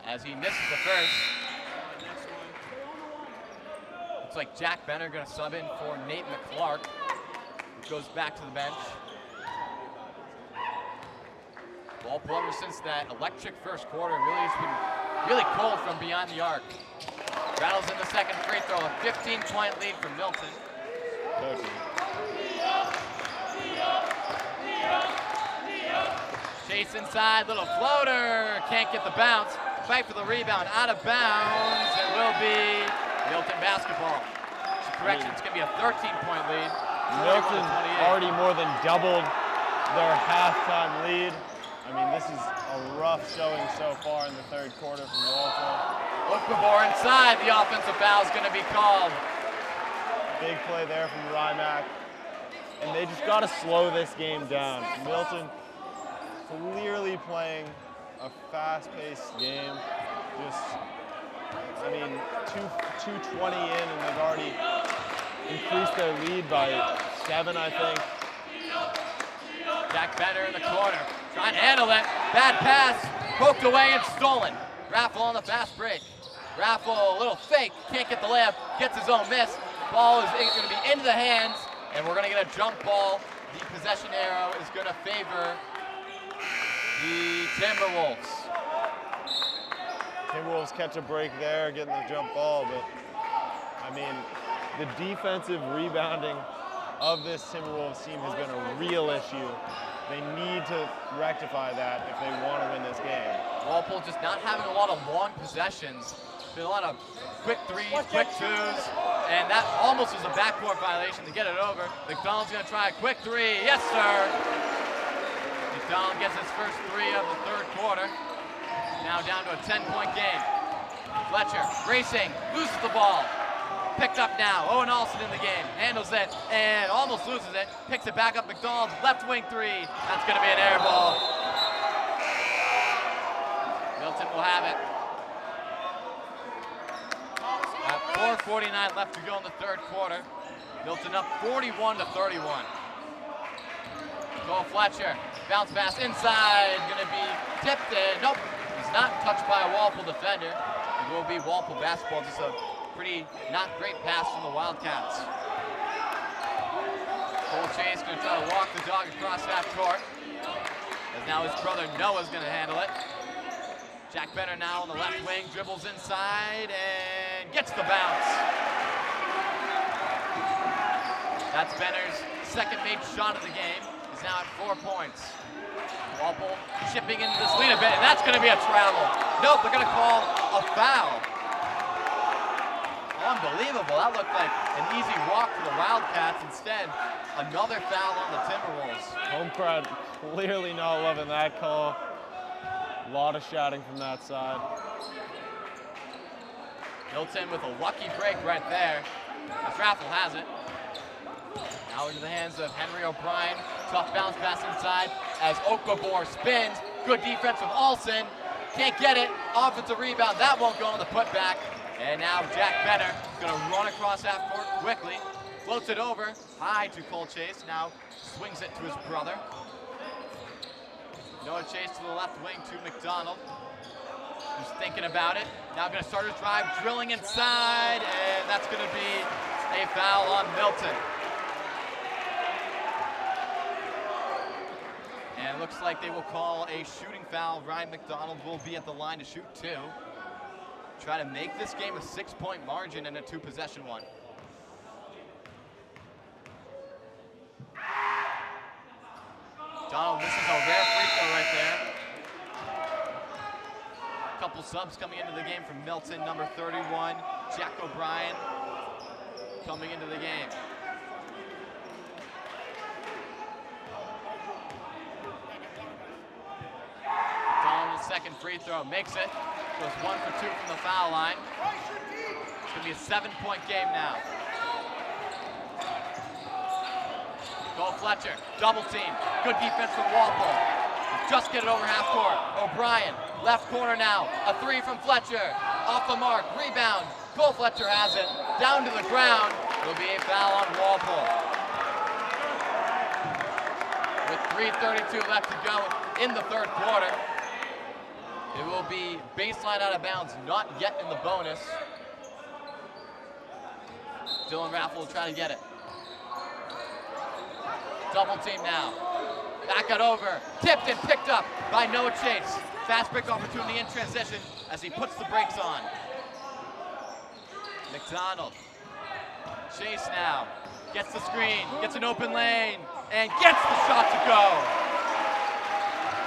As he misses the first. Looks like Jack Benner going to sub in for Nate McClark, who goes back to the bench. Walpole, ever since that electric first quarter, really has been really cold from beyond the arc. Rattles in the second free throw, a 15-point lead for Milton. Chase inside, little floater, can't get the bounce. Fight for the rebound, out of bounds. It will be Milton basketball. Correction, it's going to be a 13-point lead. Milton already more than doubled their halftime lead. I mean, this is a rough showing so far in the third quarter from Walpole. Oakbabor inside, the offensive foul is going to be called. Big play there from Rymack. And they just got to slow this game down. Milton clearly playing a fast-paced game. Just, I mean, 2:20 in, and they've already increased their lead by 7, I think. Jack Benner in the corner, trying to handle it. Bad pass, poked away and stolen. Raffle on the fast break. Raffle, a little fake, can't get the layup, gets his own miss. Ball is going to be into the hands, and we're going to get a jump ball. The possession arrow is going to favor the Timberwolves. Timberwolves catch a break there, getting the jump ball, but I mean, the defensive rebounding of this Timberwolves team has been a real issue. They need to rectify that if they want to win this game. Walpole just not having a lot of long possessions. Been a lot of quick 3s, quick 2s, and that almost was a backcourt violation to get it over. McDonald's going to try a quick 3. Yes, sir. McDonald gets his first 3 of the third quarter. Now down to a 10-point game. Fletcher racing, loses the ball. Picked up now. Owen Olsen in the game. Handles it and almost loses it. Picks it back up. McDonald's left wing 3. That's going to be an air ball. Milton will have it. 4:49 left to go in the third quarter. Milton up 41-31. Cole Fletcher, bounce pass inside, gonna be tipped and nope, he's not touched by a Walpole defender. It will be Walpole basketball, just a pretty not great pass from the Wildcats. Cole Chase gonna try to walk the dog across half court. As now his brother Noah's gonna handle it. Jack Benner now on the left wing, dribbles inside and gets the bounce. That's Benner's second made shot of the game. He's now at 4 points. Walpole chipping into this lead a bit, and that's gonna be a travel. Nope, they're gonna call a foul. Unbelievable, that looked like an easy walk for the Wildcats. Instead, another foul on the Timberwolves. Home crowd clearly not loving that call. A lot of shouting from that side. Milton with a lucky break right there. As Raffle has it. Now into the hands of Henry O'Brien. Tough bounce pass inside as Okabor spins. Good defense from Olsen. Can't get it. Offensive rebound. That won't go on the putback. And now Jack Benner is going to run across half court quickly. Floats it over. High to Cole Chase. Now swings it to his brother. Noah Chase to the left wing to McDonald. Who's thinking about it. Now going to start his drive. Drilling inside. And that's going to be a foul on Milton. And it looks like they will call a shooting foul. Ryan McDonald will be at the line to shoot 2. Try to make this game a 6-point margin and a 2-possession one. Donald misses a rare free throw right there. A couple subs coming into the game from Milton, number 31, Jack O'Brien coming into the game. Donald's second free throw makes it. Goes 1 for 2 from the foul line. It's gonna be a 7-point game now. Cole Fletcher, double team. Good defense from Walpole. Just get it over half court. O'Brien, left corner now. A 3 from Fletcher. Off the mark, rebound. Cole Fletcher has it. Down to the ground. It'll be a foul on Walpole. With 3:32 left to go in the third quarter. It will be baseline out of bounds, not yet in the bonus. Dylan Raffle will try to get it. Double team now. Back it over. Tipped and picked up by Noah Chase. Fast break opportunity in transition as he puts the brakes on. McDonald. Chase now. Gets the screen, gets an open lane, and gets the shot to go.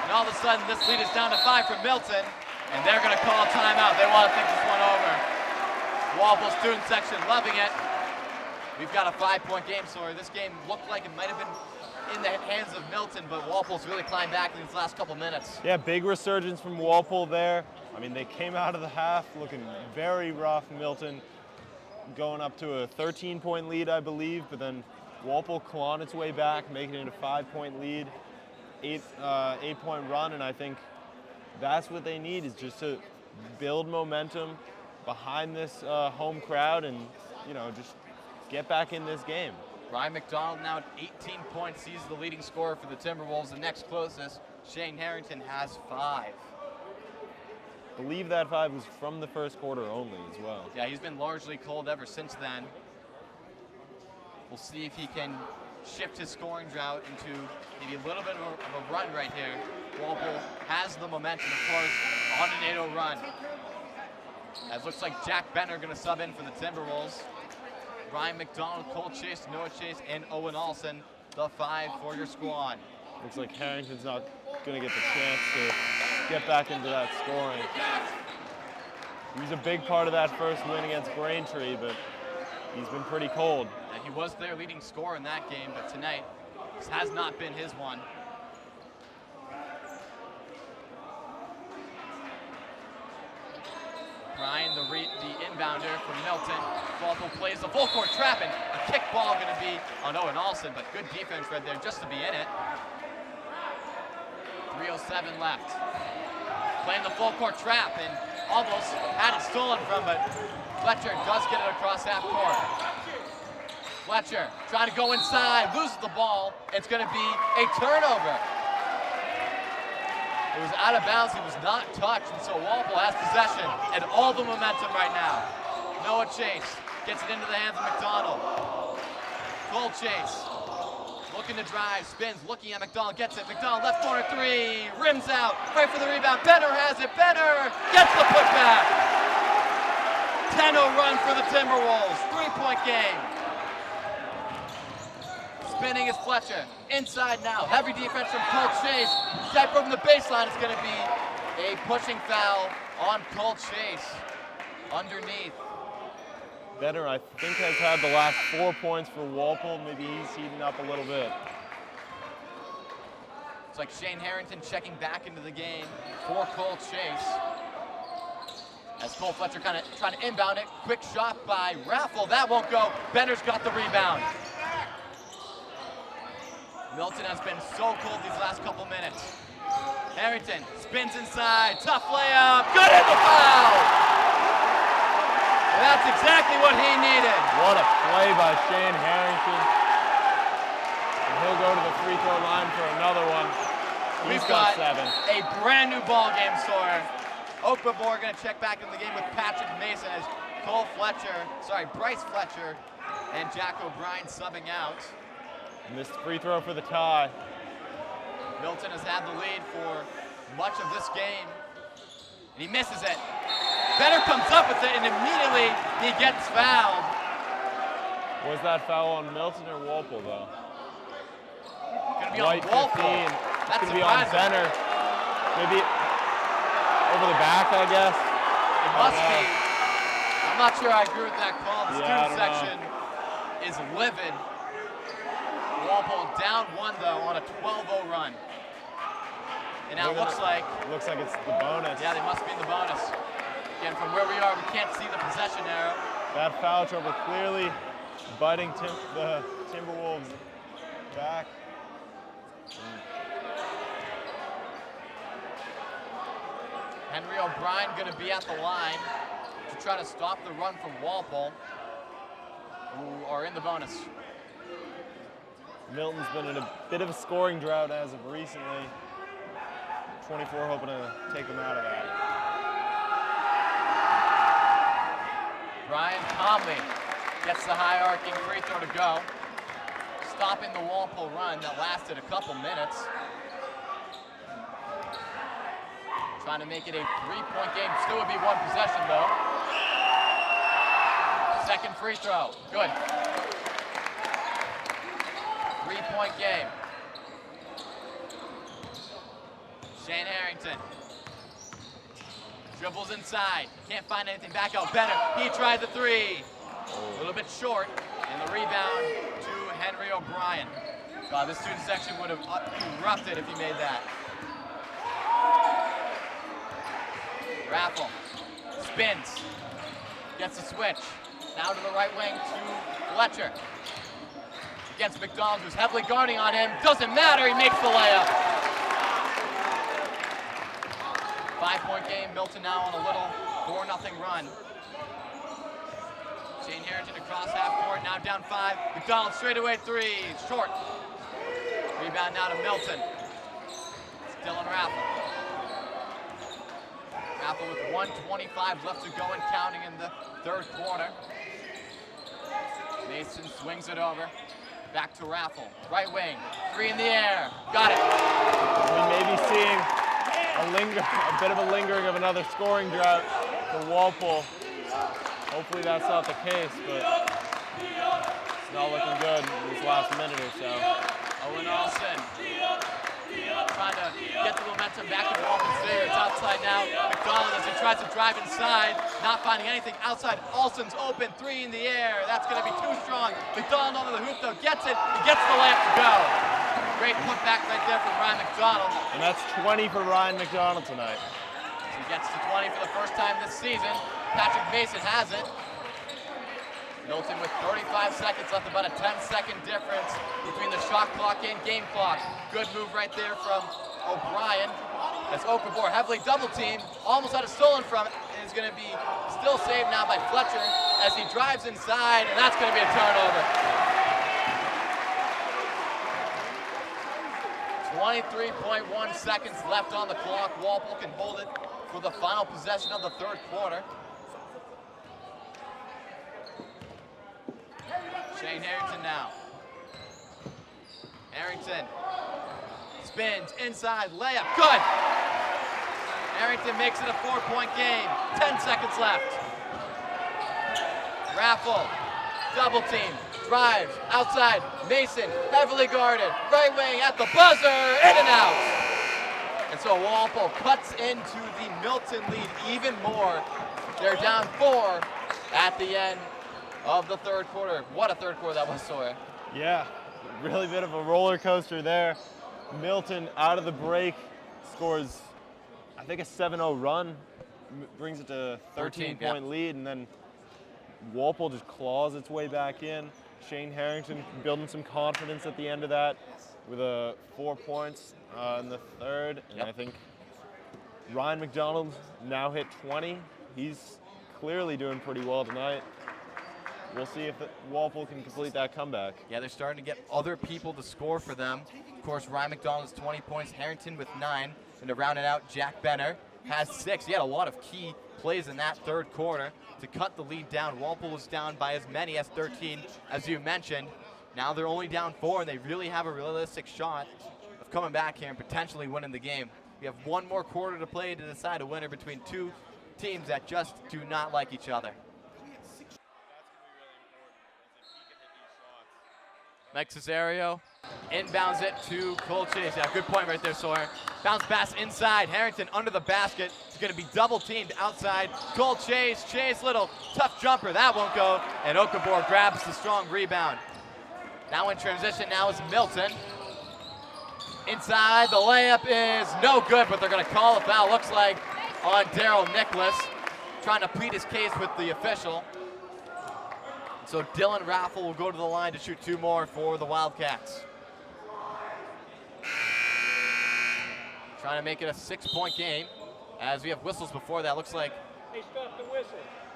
And all of a sudden, this lead is down to 5 for Milton, and they're going to call a timeout. They want to think this one over. Walpole student section loving it. We've got a 5-point game, so this game looked like it might have been in the hands of Milton, but Walpole's really climbed back in these last couple minutes. Yeah, big resurgence from Walpole there. I mean, they came out of the half looking very rough. Milton going up to a 13-point lead, I believe, but then Walpole clawing its way back, making it a 5-point lead. 8-point run, and I think that's what they need, is just to build momentum behind this home crowd and, you know, just get back in this game. Ryan McDonald now at 18 points. He's the leading scorer for the Timberwolves. The next closest, Shane Harrington, has 5. I believe that 5 was from the first quarter only as well. Yeah, he's been largely cold ever since then. We'll see if he can shift his scoring drought into maybe a little bit of a run right here. Walpole has the momentum, of course, on an 8-0 run. As looks like Jack Benner going to sub in for the Timberwolves. Ryan McDonald, Cole Chase, Noah Chase, and Owen Olsen, the 5 for your squad. Looks like Harrington's not going to get the chance to get back into that scoring. He was a big part of that first win against Braintree, but he's been pretty cold. And he was their leading scorer in that game, but tonight this has not been his one. Ryan, the inbounder from Milton. Walpole plays the full court trap, and a kick ball going to be on Owen Olsen, but good defense right there just to be in it. 3:07 left. Playing the full court trap, and almost had it stolen from, but Fletcher does get it across half court. Fletcher trying to go inside, loses the ball. It's going to be a turnover. It was out of bounds, he was not touched, and so Walpole has possession and all the momentum right now. Noah Chase gets it into the hands of McDonald. Cole Chase looking to drive, spins, looking at McDonald, gets it. McDonald left corner three, rims out, right for the rebound. Benner has it, Benner gets the putback. 10-0 run for the Timberwolves, 3-point game. Spinning is Fletcher, inside now, heavy defense from Cole Chase. Step from the baseline, it's gonna be a pushing foul on Cole Chase, underneath. Benner, I think, has had the last 4 points for Walpole. Maybe he's heating up a little bit. It's like Shane Harrington checking back into the game for Cole Chase. As Cole Fletcher kind of trying to inbound it. Quick shot by Raffle, that won't go. Benner's got the rebound. Milton has been so cold these last couple minutes. Harrington spins inside, tough layup, good in the foul! That's exactly what he needed. What a play by Shane Harrington. And he'll go to the free throw line for another one. He's got 7. A brand new ball game scorer. Oakborough going to check back in the game with Patrick Mason as Bryce Fletcher and Jack O'Brien subbing out. Missed free throw for the tie. Milton has had the lead for much of this game, and he misses it. Benner comes up with it, and immediately he gets fouled. Was that foul on Milton or Walpole, though? Gonna be White on Walpole. 15. That's gonna be on surprising. Benner. Maybe over the back, I guess. It must be. I'm not sure I agree with that call. The student section is livid. Walpole down 1 though on a 12-0 run. And now it looks like it's the bonus. Yeah, they must be in the bonus. Again, from where we are, we can't see the possession arrow. That foul trouble clearly biting the Timberwolves back. Henry O'Brien going to be at the line to try to stop the run from Walpole, who are in the bonus. Milton's been in a bit of a scoring drought as of recently. 24 hoping to take them out of that. Brian Conley gets the high arcing free throw to go, stopping the Walpole run that lasted a couple minutes. Trying to make it a 3-point game. Still would be 1 possession though. Second free throw, good. 3-point game. Shane Harrington dribbles inside, can't find anything, back out Benner, he tried the 3. A little bit short, and the rebound to Henry O'Brien. God, this student section would have erupted if he made that. Raffle spins, gets the switch, now to the right wing to Fletcher. Against McDonald, who's heavily guarding on him. Doesn't matter, he makes the layup. 5-point game, Milton now on a little 4-0 run. Shane Harrington across half court, now down 5. McDonald straightaway 3, short. Rebound now to Milton. Dylan Raffle. Raffle with 1:25 left to go and counting in the 3rd quarter. Mason swings it over. Back to Raffle, right wing, 3 in the air, got it. We may be seeing a bit of a lingering of another scoring drought for Walpole. Hopefully that's not the case, but it's not looking good in this last minute or so. Owen Olsen trying to get the momentum back in Walpole's favor. It's outside now. McDonald as he tries to drive inside, not finding anything outside. Olsen's open, 3 in the air. That's going to be too strong. McDonald under the hoop though, gets it. He gets the layup to go. Great putback right there from Ryan McDonald. And that's 20 for Ryan McDonald tonight. So he gets to 20 for the first time this season. Patrick Mason has it. Milton with 35 seconds left, about a 10-second difference between the shot clock and game clock. Good move right there from O'Brien. As Okafor heavily double-teamed, almost had it stolen from it, and is going to be still saved now by Fletcher as he drives inside, and that's going to be a turnover. 23.1 seconds left on the clock. Walpole can hold it for the final possession of the third quarter. Shane Harrington now. Harrington spins inside, layup, good! Harrington makes it a 4-point game. 10 seconds left. Raffle, double team, drives, outside, Mason, heavily guarded, right wing at the buzzer, in and out. And so Walpole cuts into the Milton lead even more. They're down 4 at the end of the third quarter. What a third quarter that was, Sawyer. Yeah, really bit of a roller coaster there. Milton out of the break scores, I think, a 7-0 run, brings it to 13-point lead, and then Walpole just claws its way back in. Shane Harrington building some confidence at the end of that with 4 points in the third. And I think Ryan McDonald now hit 20. He's clearly doing pretty well tonight. We'll see if Walpole can complete that comeback. Yeah, they're starting to get other people to score for them. Of course, Ryan McDonald's 20 points, Harrington with 9. And to round it out, Jack Benner has 6. He had a lot of key plays in that third quarter to cut the lead down. Walpole was down by as many as 13, as you mentioned. Now they're only down 4, and they really have a realistic shot of coming back here and potentially winning the game. We have one more quarter to play to decide a winner between two teams that just do not like each other. Mike Cesario inbounds it to Cole Chase. Yeah, good point right there, Sawyer. Bounce pass inside. Harrington under the basket. He's going to be double teamed outside. Cole Chase. Chase, little tough jumper. That won't go. And Okabor grabs the strong rebound. Now in transition, now is Milton. Inside, the layup is no good, but they're going to call a foul. Looks like on Daryl Nicholas. Trying to plead his case with the official. So Dylan Raffle will go to the line to shoot 2 more for the Wildcats. Trying to make it a 6-point game as we have whistles before that. Looks like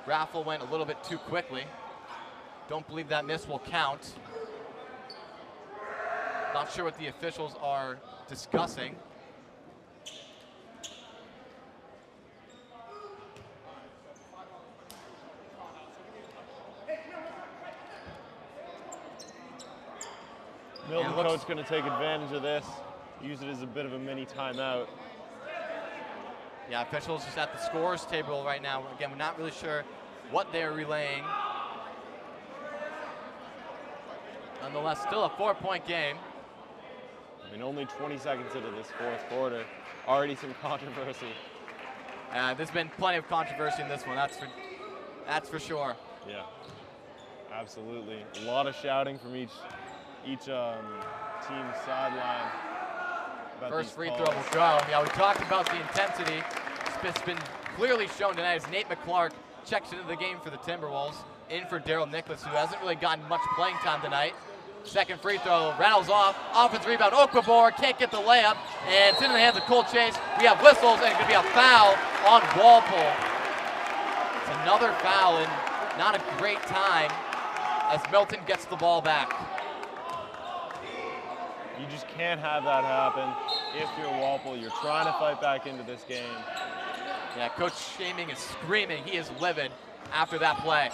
Raffle went a little bit too quickly. Don't believe that miss will count. Not sure what the officials are discussing. Milton coach going to take advantage of this, use it as a bit of a mini timeout. Yeah, officials just at the scores table right now. Again, we're not really sure what they're relaying. Nonetheless, still a 4-point game. I mean, only 20 seconds into this fourth quarter, already some controversy. There's been plenty of controversy in this one, that's for sure. Yeah, absolutely. A lot of shouting from each team's sideline. First free throw will go. Yeah, we talked about the intensity. It's been clearly shown tonight as Nate McClark checks into the game for the Timberwolves, in for Daryl Nicholas, who hasn't really gotten much playing time tonight. Second free throw, rattles off, offensive rebound, Okabor can't get the layup, and it's in the hands of Cole Chase. We have whistles, and it's going to be a foul on Walpole. It's another foul, and not a great time as Milton gets the ball back. You just can't have that happen if you're Walpole. You're trying to fight back into this game. Yeah, Coach Shaming is screaming. He is livid after that play.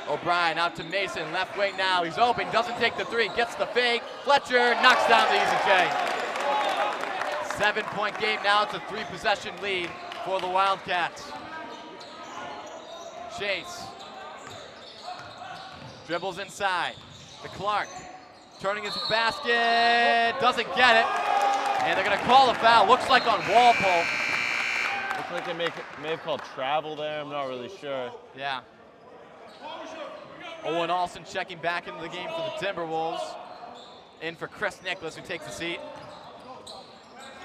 O'Brien out to Mason, left wing now. He's open, doesn't take the 3, gets the fake. Fletcher knocks down the easy J. 7-point game now. It's a 3-possession lead for the Wildcats. Chase dribbles inside to Clark. Turning his basket, doesn't get it. And they're going to call a foul. Looks like on Walpole. Looks like they may have called travel there. I'm not really sure. Yeah. Owen Olsen checking back into the game for the Timberwolves. In for Chris Nicholas, who takes the seat.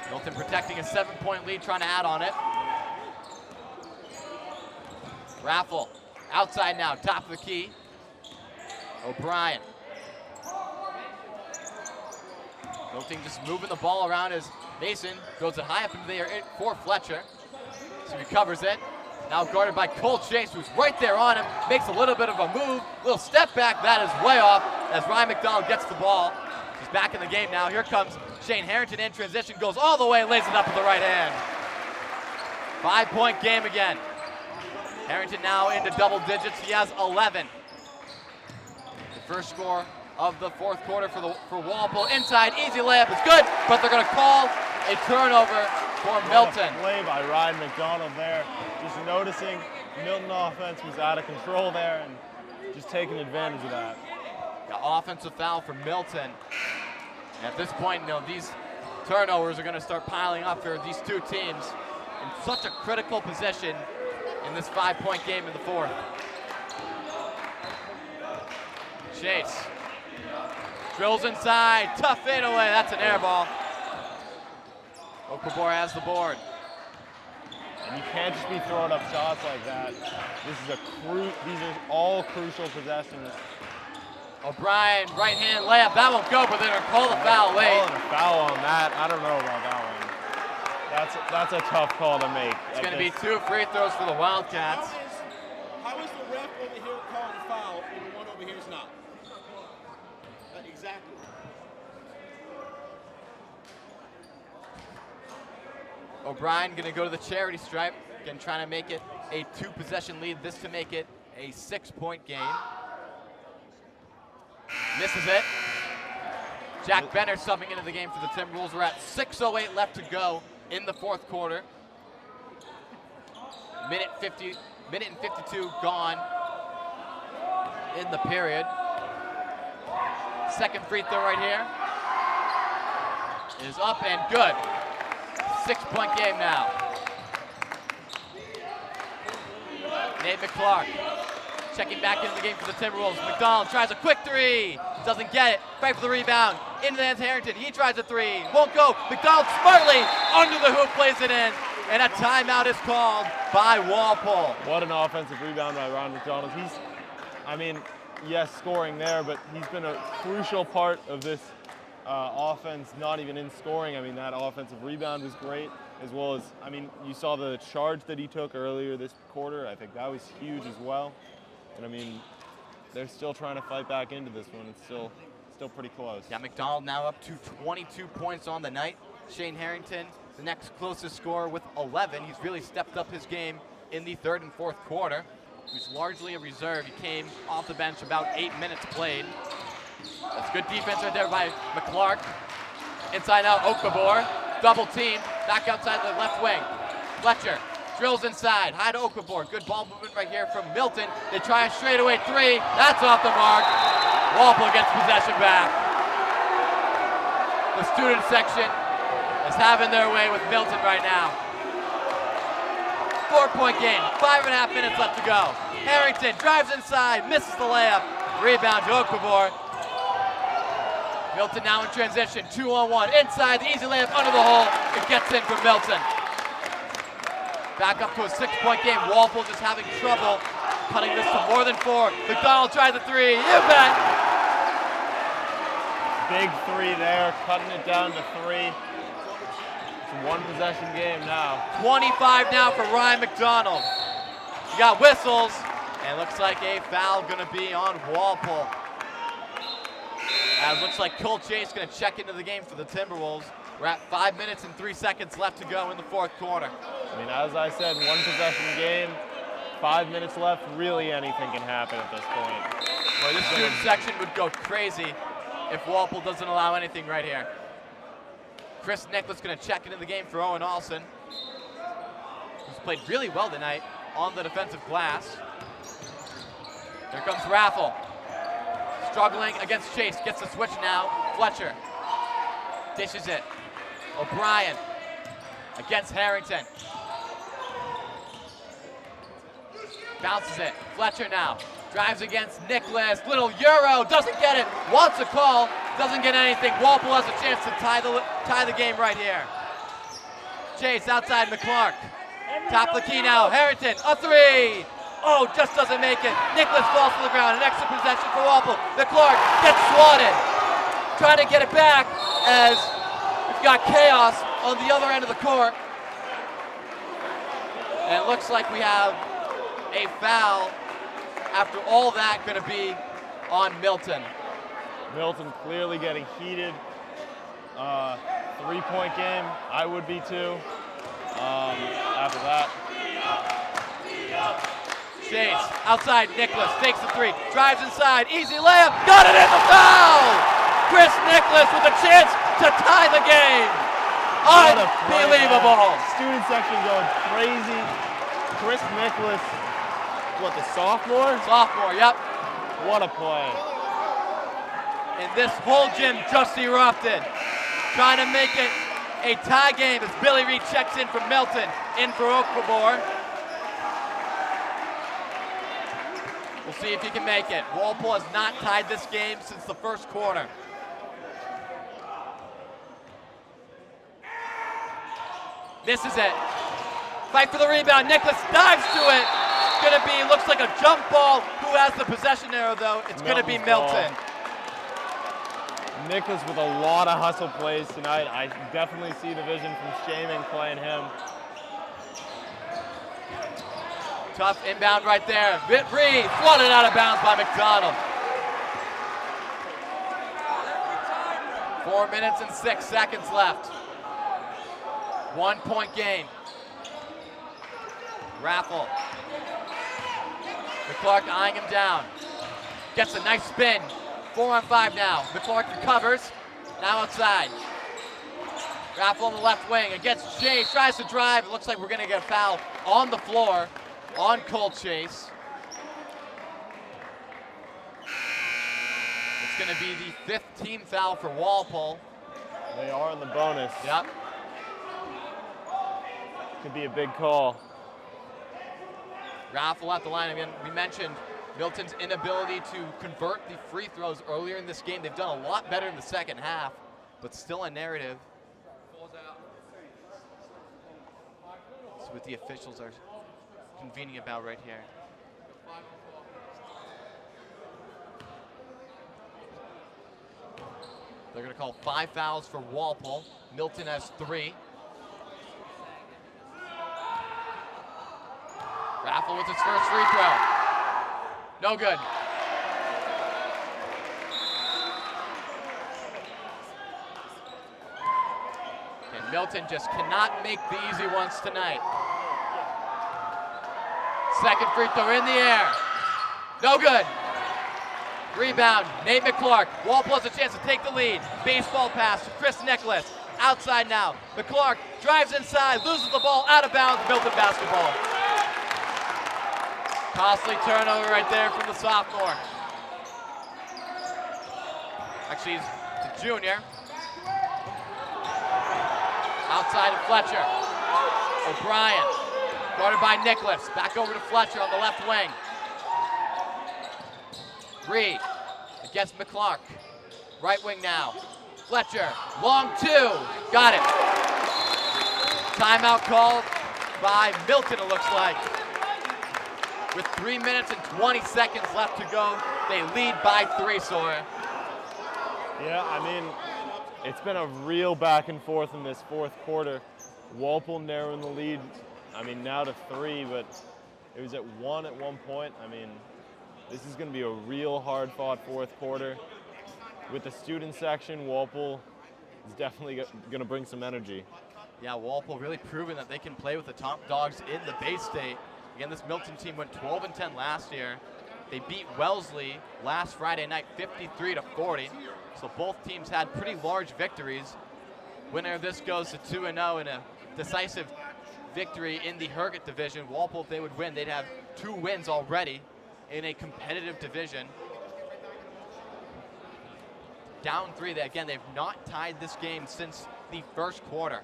Milton protecting a 7-point lead, trying to add on it. Raffle outside now, top of the key. O'Brien. Milton just moving the ball around as Mason goes it high up into the air for Fletcher. So he recovers it. Now guarded by Cole Chase, who's right there on him. Makes a little bit of a move. Little step back, that is way off as Ryan McDonald gets the ball. He's back in the game now. Here comes Shane Harrington in transition, goes all the way, lays it up with the right hand. 5-point game again. Harrington now into double digits. He has 11. The first score of the fourth quarter for Walpole. Inside, easy layup is good, but they're going to call a turnover for Milton. Play by Ryan McDonald there. Just noticing Milton offense was out of control there and just taking advantage of that. The offensive foul for Milton. And at this point, these turnovers are going to start piling up for these two teams in such a critical position in this 5-point game in the fourth. Chase drills inside, tough fadeaway, that's an air ball. Okabor has the board. And you can't just be throwing up shots like that. These are all crucial possessions. O'Brien, right hand layup, that won't go, but they're going to call the foul late. Calling a foul on that, I don't know about that one. That's a tough call to make. It's going to be 2 free throws for the Wildcats. How is the ref over here calling the foul and the one over here is not? Exactly. O'Brien going to go to the charity stripe, again trying to make it a 2-possession lead, this to make it a 6-point game. Misses it. Jack Benner subbing into the game for the Timberwolves. We're at 6:08 left to go in the fourth quarter. Minute and 52 gone in the period. Second free throw right here is up and good. 6-point game now. Nate McClark checking back into the game for the Timberwolves. McDonald tries a quick 3. Doesn't get it. Fight for the rebound. Into the hands of Harrington. He tries a 3. Won't go. McDonald smartly under the hoop plays it in. And a timeout is called by Walpole. What an offensive rebound by Ryan McDonald. Yes, scoring there, but he's been a crucial part of this offense, not even in scoring. That offensive rebound was great, as well as, you saw the charge that he took earlier this quarter. I think that was huge as well. And they're still trying to fight back into this one. It's still pretty close. Yeah, McDonald now up to 22 points on the night. Shane Harrington, the next closest scorer with 11. He's really stepped up his game in the third and fourth quarter. He was largely a reserve. He came off the bench about 8 minutes played. That's good defense right there by McClark. Inside out, Okabor. Double team, back outside the left wing. Fletcher drills inside, high to Okabor. Good ball movement right here from Milton. They try a straightaway 3. That's off the mark. Walpole gets possession back. The student section is having their way with Milton right now. 4-point game, 5.5 minutes left to go. Harrington drives inside, misses the layup. Rebound to Okabor. Milton now in transition, 2-on-1. Inside, the easy layup under the hole. It gets in from Milton. Back up to a 6-point game. Walpole just having trouble cutting this to more than 4. McDonald tries the 3. You bet. Big 3 there, cutting it down to 3. It's a 1-possession game now. 25 now for Ryan McDonald. You got whistles, and looks like a foul gonna be on Walpole. It looks like Cole Chase gonna check into the game for the Timberwolves. We're at 5 minutes and 3 seconds left to go in the fourth quarter. As I said, 1-possession game, 5 minutes left, really anything can happen at this point. Boy, this student section would go crazy if Walpole doesn't allow anything right here. Chris Nicholas gonna check into the game for Owen Olsen, who's played really well tonight on the defensive glass. Here comes Raffle. Struggling against Chase, gets the switch now. Fletcher dishes it. O'Brien against Harrington. Bounces it. Fletcher now drives against Nicholas. Little Euro, doesn't get it. Wants a call, doesn't get anything. Walpole has a chance to tie the game right here. Chase outside McClark. Top of the key now. Harrington, a 3. Oh, just doesn't make it. Nicholas falls to the ground. An extra possession for Walpole. McClark gets swatted. Trying to get it back as we've got chaos on the other end of the court. And it looks like we have a foul after all that going to be on Milton. Milton clearly getting heated. 3-point game, I would be too. After that. Chase, outside, Nicholas takes the three, drives inside, easy layup, got it in, the foul! Chris Nicholas with a chance to tie the game. What a play, Unbelievable. man. Student section going crazy. Chris Nicholas, what, the sophomore? Sophomore, yep. What a play. And this whole gym just erupted, trying to make it a tie game as Billy Reed checks in from Milton, in for Okafor. We'll see if he can make it. Walpole has not tied this game since the first quarter. Misses it. Fight for the rebound. Nicholas dives to it. It's gonna be, looks like a jump ball. Who has the possession arrow though? It's gonna be Milton. Nicholas with a lot of hustle plays tonight. I definitely see the vision from Shaming playing him. Tough inbound right there. Reed flooded out of bounds by McDonald. 4 minutes and 6 seconds left. 1 point game. Raffle. McClark eyeing him down. Gets a nice spin. 4 on 5 now. McClark recovers. Now outside. Raffle on the left wing against Chase. Tries to drive. It looks like we're going to get a foul on the floor on Cole Chase. It's going to be the 5th team foul for Walpole. They are in the bonus. Yep. Could be a big call. Raffle at the line again. We mentioned Milton's inability to convert the free throws earlier in this game. They've done a lot better in the second half, but still a narrative. That's what the officials are convening about right here. They're going to call 5 fouls for Walpole. Milton has 3. Raffle with his first free throw. No good. And Milton just cannot make the easy ones tonight. Second free throw in the air. No good. Rebound, Nate McClark. Walpole has a chance to take the lead. Baseball pass to Chris Nicholas. Outside now. McClark drives inside, loses the ball, out of bounds. Milton basketball. Costly turnover right there from the sophomore. Actually, he's a junior. Outside of Fletcher. O'Brien, guarded by Nicholas. Back over to Fletcher on the left wing. Reed against McClark. Right wing now. Fletcher, long 2. Got it. Timeout called by Milton, it looks like. With 3 minutes and 20 seconds left to go, they lead by 3, Sawyer. Yeah, I mean, it's been a real back and forth in this fourth quarter. Walpole narrowing the lead, I mean, now to 3, but it was at 1 at one point. I mean, this is going to be a real hard-fought fourth quarter. With the student section, Walpole is definitely going to bring some energy. Yeah, Walpole really proving that they can play with the top dogs in the Bay State. Again, this Milton team went 12-10 last year. They beat Wellesley last Friday night 53-40. So both teams had pretty large victories. Winner of this goes to 2-0 in a decisive victory in the Herget division. Walpole, if they would win, they'd have 2 wins already in a competitive division. Down 3, again, they've not tied this game since the first quarter.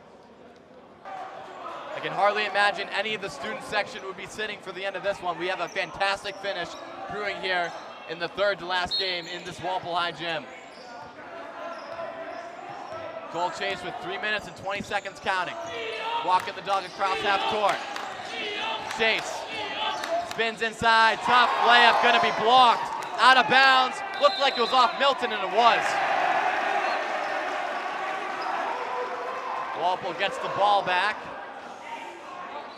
I can hardly imagine any of the student section would be sitting for the end of this one. We have a fantastic finish brewing here in the third to last game in this Walpole High gym. Cole Chase with 3 minutes and 20 seconds counting. Walking the dog across half court. Chase spins inside, tough layup, gonna be blocked. Out of bounds, looked like it was off Milton, and it was. Walpole gets the ball back.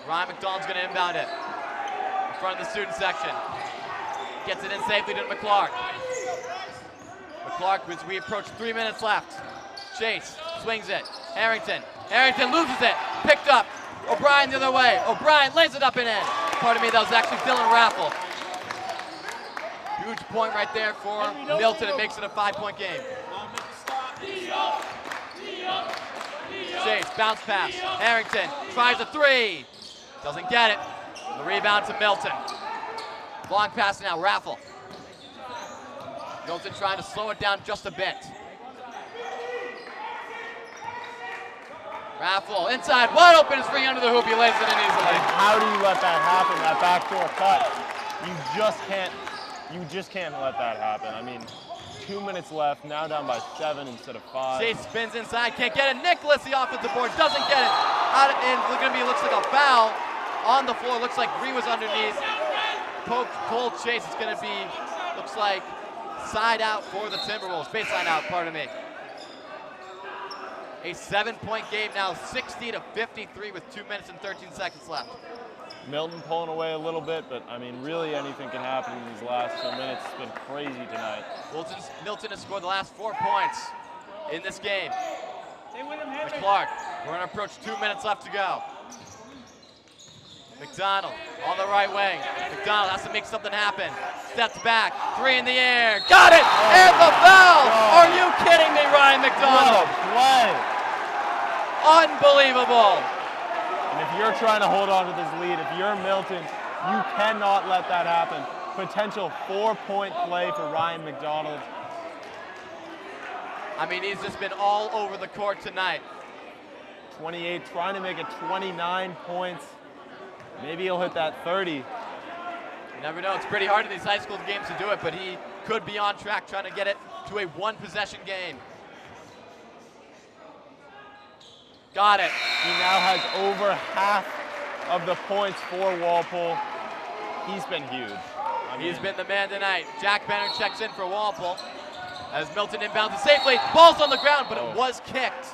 Ryan McDonald's gonna inbound it in front of the student section. Gets it in safely to McClark. McClark, as we approach 3 minutes left. Chase swings it. Harrington loses it. Picked up. O'Brien the other way. O'Brien lays it up and in. Pardon me, that was actually Dylan Raffle. Huge point right there for Milton. It makes it a 5-point game. Chase, bounce pass. Harrington tries a three. Doesn't get it. The rebound to Milton. Long pass now, Raffle. Milton trying to slow it down just a bit. Raffle inside, wide open, it's free under the hoop. He lays it in easily. How do you let that happen? That backdoor cut. You just can't let that happen. I mean, 2 minutes left, now down by 7 instead of 5. Chase spins inside, can't get it. Nicholas, the offensive board, doesn't get it. Out and looks like a foul on the floor. Looks like Green was underneath. Pulled Chase. It's going to be, looks like side out for the Timberwolves. Baseline out, pardon me. A 7-point game now, 60-53 with 2 minutes and 13 seconds left. Milton pulling away a little bit, but I mean, really anything can happen in these last 2 minutes. It's been crazy tonight. Milton has scored the last 4 points in this game. McClark, we're going to approach 2 minutes left to go. McDonald on the right wing. McDonald has to make something happen. Steps back, 3 in the air. Got it! And the foul! Are you kidding me, Ryan McDonald? What a play! Unbelievable. And if you're trying to hold on to this lead, if you're Milton, you cannot let that happen. Potential 4-point play for Ryan McDonald. I mean, he's just been all over the court tonight. 28, trying to make it 29 points. Maybe he'll hit that 30. You never know. It's pretty hard in these high school games to do it, but he could be on track trying to get it to a 1-possession game. Got it. He now has over half of the points for Walpole. He's been huge. He's been the man tonight. Jack Banner checks in for Walpole as Milton inbounds it safely. Ball's on the ground, but it was kicked.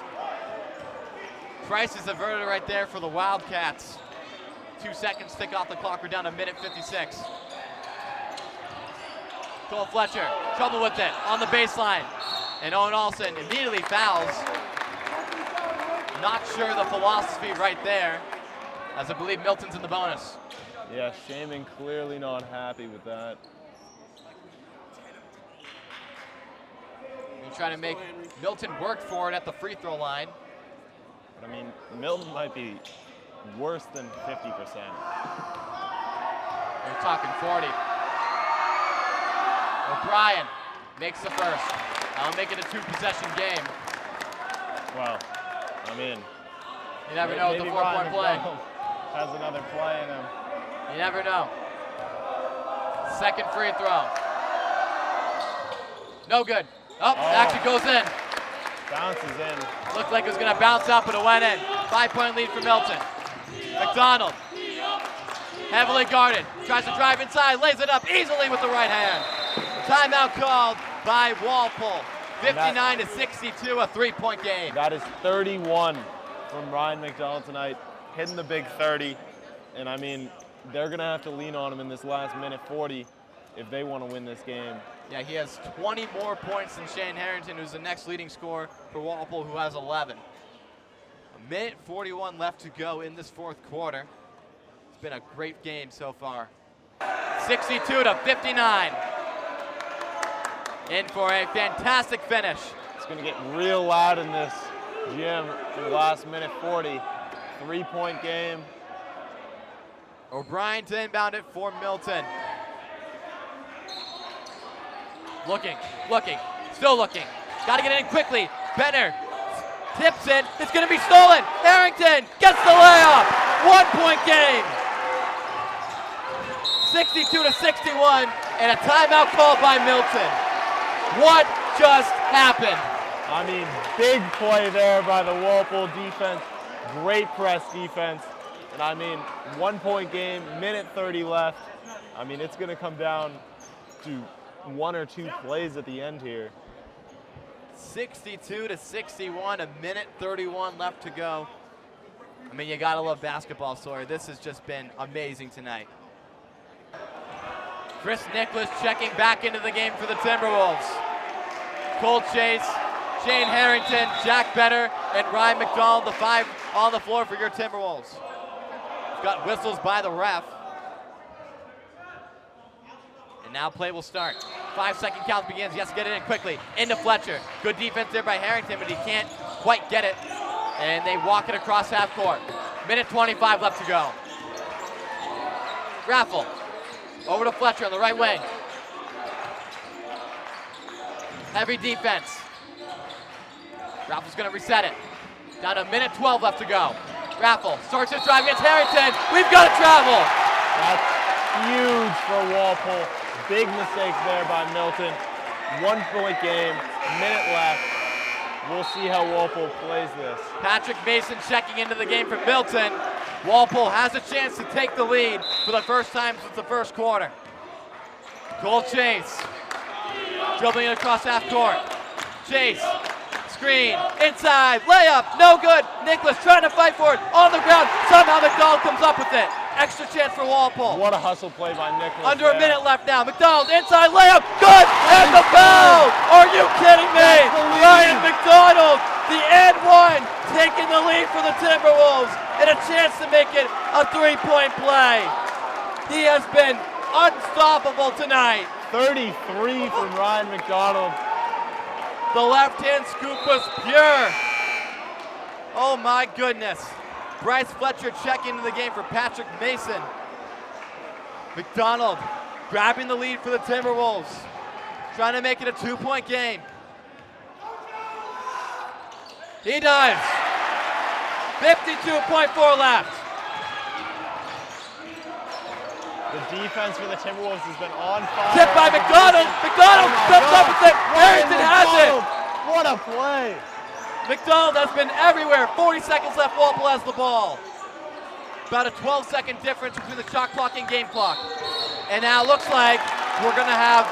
Price is averted right there for the Wildcats. 2 seconds tick off the clock. We're down to minute 56. Cole Fletcher, trouble with it on the baseline. And Owen Olsen immediately fouls. Not sure the philosophy right there, as I believe Milton's in the bonus. Yeah, Shaman clearly not happy with that. We're trying to make Milton work for it at the free throw line. But I mean, Milton might be worse than 50%. We're talking 40. O'Brien makes the first. I'll make it a 2-possession game. Well, I mean, you never know with the 4-point play. Has another play in him. You never know. Second free throw. No good. Oh, it actually goes in. Bounces in. Looked like it was going to bounce up, but it went in. 5-point lead for Milton. McDonald, heavily guarded, tries to drive inside, lays it up easily with the right hand. Timeout called by Walpole. 59-62, a 3-point game. That is 31 from Ryan McDonald tonight, hitting the big 30. And I mean, they're going to have to lean on him in this last minute 40 if they want to win this game. Yeah, he has 20 more points than Shane Harrington, who's the next leading scorer for Walpole, who has 11. A minute 41 left to go in this fourth quarter. It's been a great game so far. 62-59. In for a fantastic finish. It's going to get real loud in this gym in the last minute 40. 3-point game. O'Brien to inbound it for Milton. Looking, still looking. Got to get it in quickly. Benner tips it. It's going to be stolen. Harrington gets the layup. 1-point game. 62-61, and a timeout called by Milton. What just happened? I mean, big play there by the Walpole defense. Great press defense. And I mean, 1-point game, minute 30 left. I mean, it's going to come down to 1 or 2 plays at the end here. 62-61, a minute 31 left to go. I mean, you gotta love basketball, Sawyer. This has just been amazing tonight. Chris Nicholas checking back into the game for the Timberwolves. Cole Chase Shane Harrington, Jack Benner, and Ryan McDonald, the 5 on the floor for your Timberwolves. We've got whistles by the ref. And now play will start. 5-second count begins. He has to get it in quickly. Into Fletcher. Good defense there by Harrington, but he can't quite get it. And they walk it across half court. Minute 25 left to go. Raffle. Over to Fletcher on the right wing. Heavy defense. Raffle's gonna reset it. Down to minute 12 left to go. Raffle starts his drive against Harrington. We've got to travel. That's huge for Walpole. Big mistakes there by Milton. 1-point game, minute left. We'll see how Walpole plays this. Patrick Mason checking into the game for Milton. Walpole has a chance to take the lead for the first time since the first quarter. Cole Chase, dribbling it across half court. Chase, screen, inside, layup, no good. Nicholas trying to fight for it, on the ground. Somehow McDonald comes up with it. Extra chance for Walpole. What a hustle play by Nicholas. Under a minute left now. McDonald inside layup, good, and the foul! Are you kidding me? Ryan McDonald, the and one, taking the lead for the Timberwolves, and a chance to make it a 3-point play. He has been unstoppable tonight. 33 from Ryan McDonald. The left-hand scoop was pure. Oh my goodness. Bryce Fletcher checking into the game for Patrick Mason. McDonald grabbing the lead for the Timberwolves. Trying to make it a 2-point game. He does. 52.4 left. The defense for the Timberwolves has been on fire. Tipped by McDonald. McDonald comes up with it. Harrington has it. What a play. McDonald has been everywhere. 40 seconds left. Walpole has the ball. About a 12-second difference between the shot clock and game clock. And now it looks like we're going to have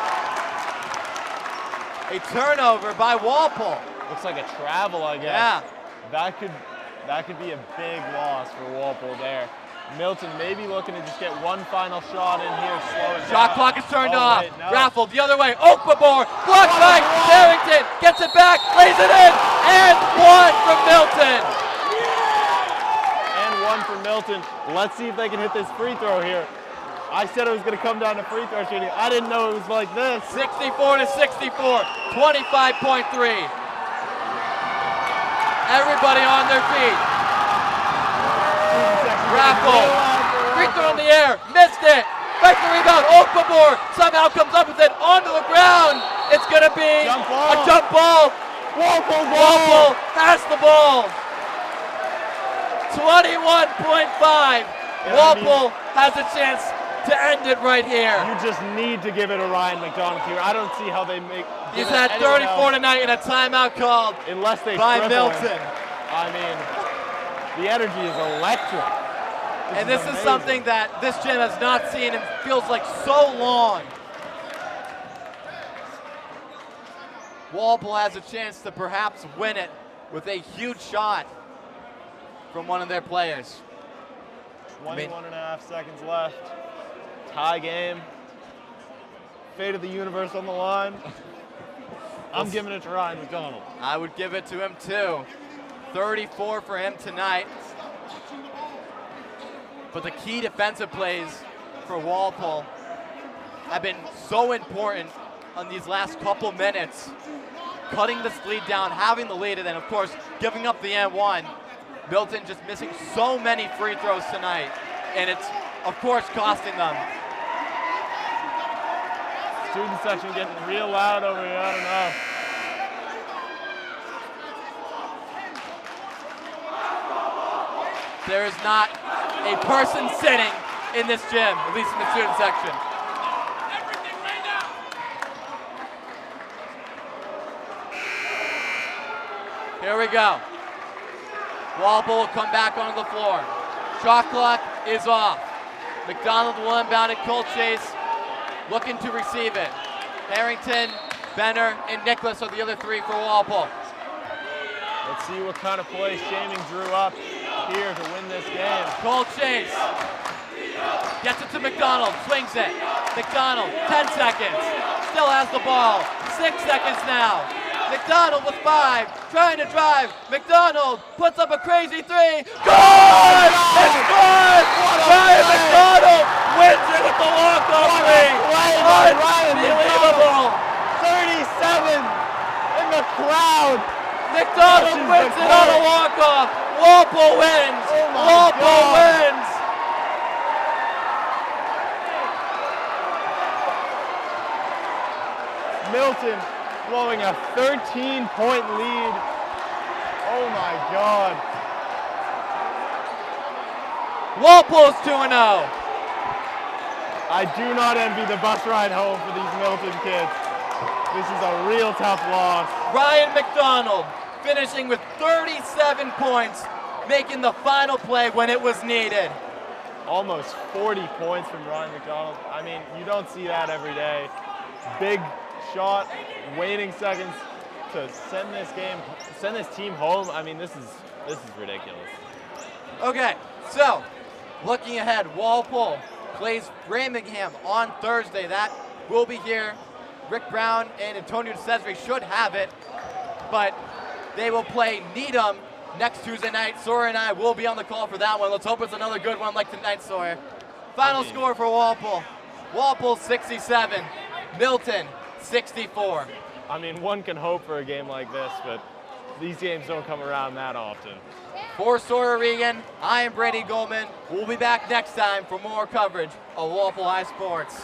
a turnover by Walpole. Looks like a travel, I guess. Yeah. That could be a big loss for Walpole there. Milton maybe looking to just get one final shot in here, slow it down. Shot clock is turned off. Wait, no. Raffle the other way. Okpebor blocked by Harrington. Gets it back, lays it in, and one from Milton. And one for Milton. Let's see if they can hit this free throw here. I said it was going to come down to free throw shooting. I didn't know it was like this. 64 to 64, 25.3. Everybody on their feet. Raffle, free throw in the air, missed it. Back the rebound, Okpebor somehow comes up with it onto the ground. It's going to be a jump ball. Walpole has the ball. 21.5. Walpole has a chance to end it right here. You just need to give it to Ryan McDonald here. I don't see how they make. He's had 34 tonight and a timeout called unless they by triple Milton. him. I mean, the energy is electric. And this is something that this gym has not seen in feels like so long. Walpole has a chance to perhaps win it with a huge shot from one of their players. 21 and a half seconds left. Tie game. Fate of the universe on the line. I'm giving it to Ryan McDonald. I would give it to him too. 34 for him tonight. But the key defensive plays for Walpole have been so important on these last couple minutes. Cutting this lead down, having the lead, and then of course giving up the N1. Milton just missing so many free throws tonight, and it's of course costing them. Student section getting real loud over here, I don't know. There is not a person sitting in this gym, at least in the student section. Here we go. Walpole will come back onto the floor. Shot clock is off. McDonald will inbound it. Cole Chase looking to receive it. Harrington, Benner, and Nicholas are the other three for Walpole. Let's see what kind of play Shaming drew up here to win this game. Cole Chase gets it to McDonald, swings it. McDonald, 10 seconds, still has the ball. 6 seconds now. McDonald with 5, trying to drive. McDonald puts up a crazy 3. Good! It's good! Ryan McDonald wins it with the walk-off 3. Unbelievable! 37 in the crowd. McDonald wins it on a walk-off. Walpole wins. Walpole wins. Milton blowing a 13-point lead. Oh my God. Walpole's 2-0. I do not envy the bus ride home for these Milton kids. This is a real tough loss. Ryan McDonald finishing with 37 points, making the final play when it was needed. Almost 40 points from Ryan McDonald. I mean, you don't see that every day. Big shot, waiting seconds to send this team home. I mean, this is ridiculous. Okay, so looking ahead, Walpole plays Framingham on Thursday. That will be here. Rick Brown and Antonio DeCesare should have it, but they will play Needham next Tuesday night. Sawyer and I will be on the call for that one. Let's hope it's another good one like tonight, Sawyer. Final score for Walpole. Walpole 67, Milton 64. I mean, one can hope for a game like this, but these games don't come around that often. For Sawyer Regan, I am Brady Goldman. We'll be back next time for more coverage of Walpole High Sports.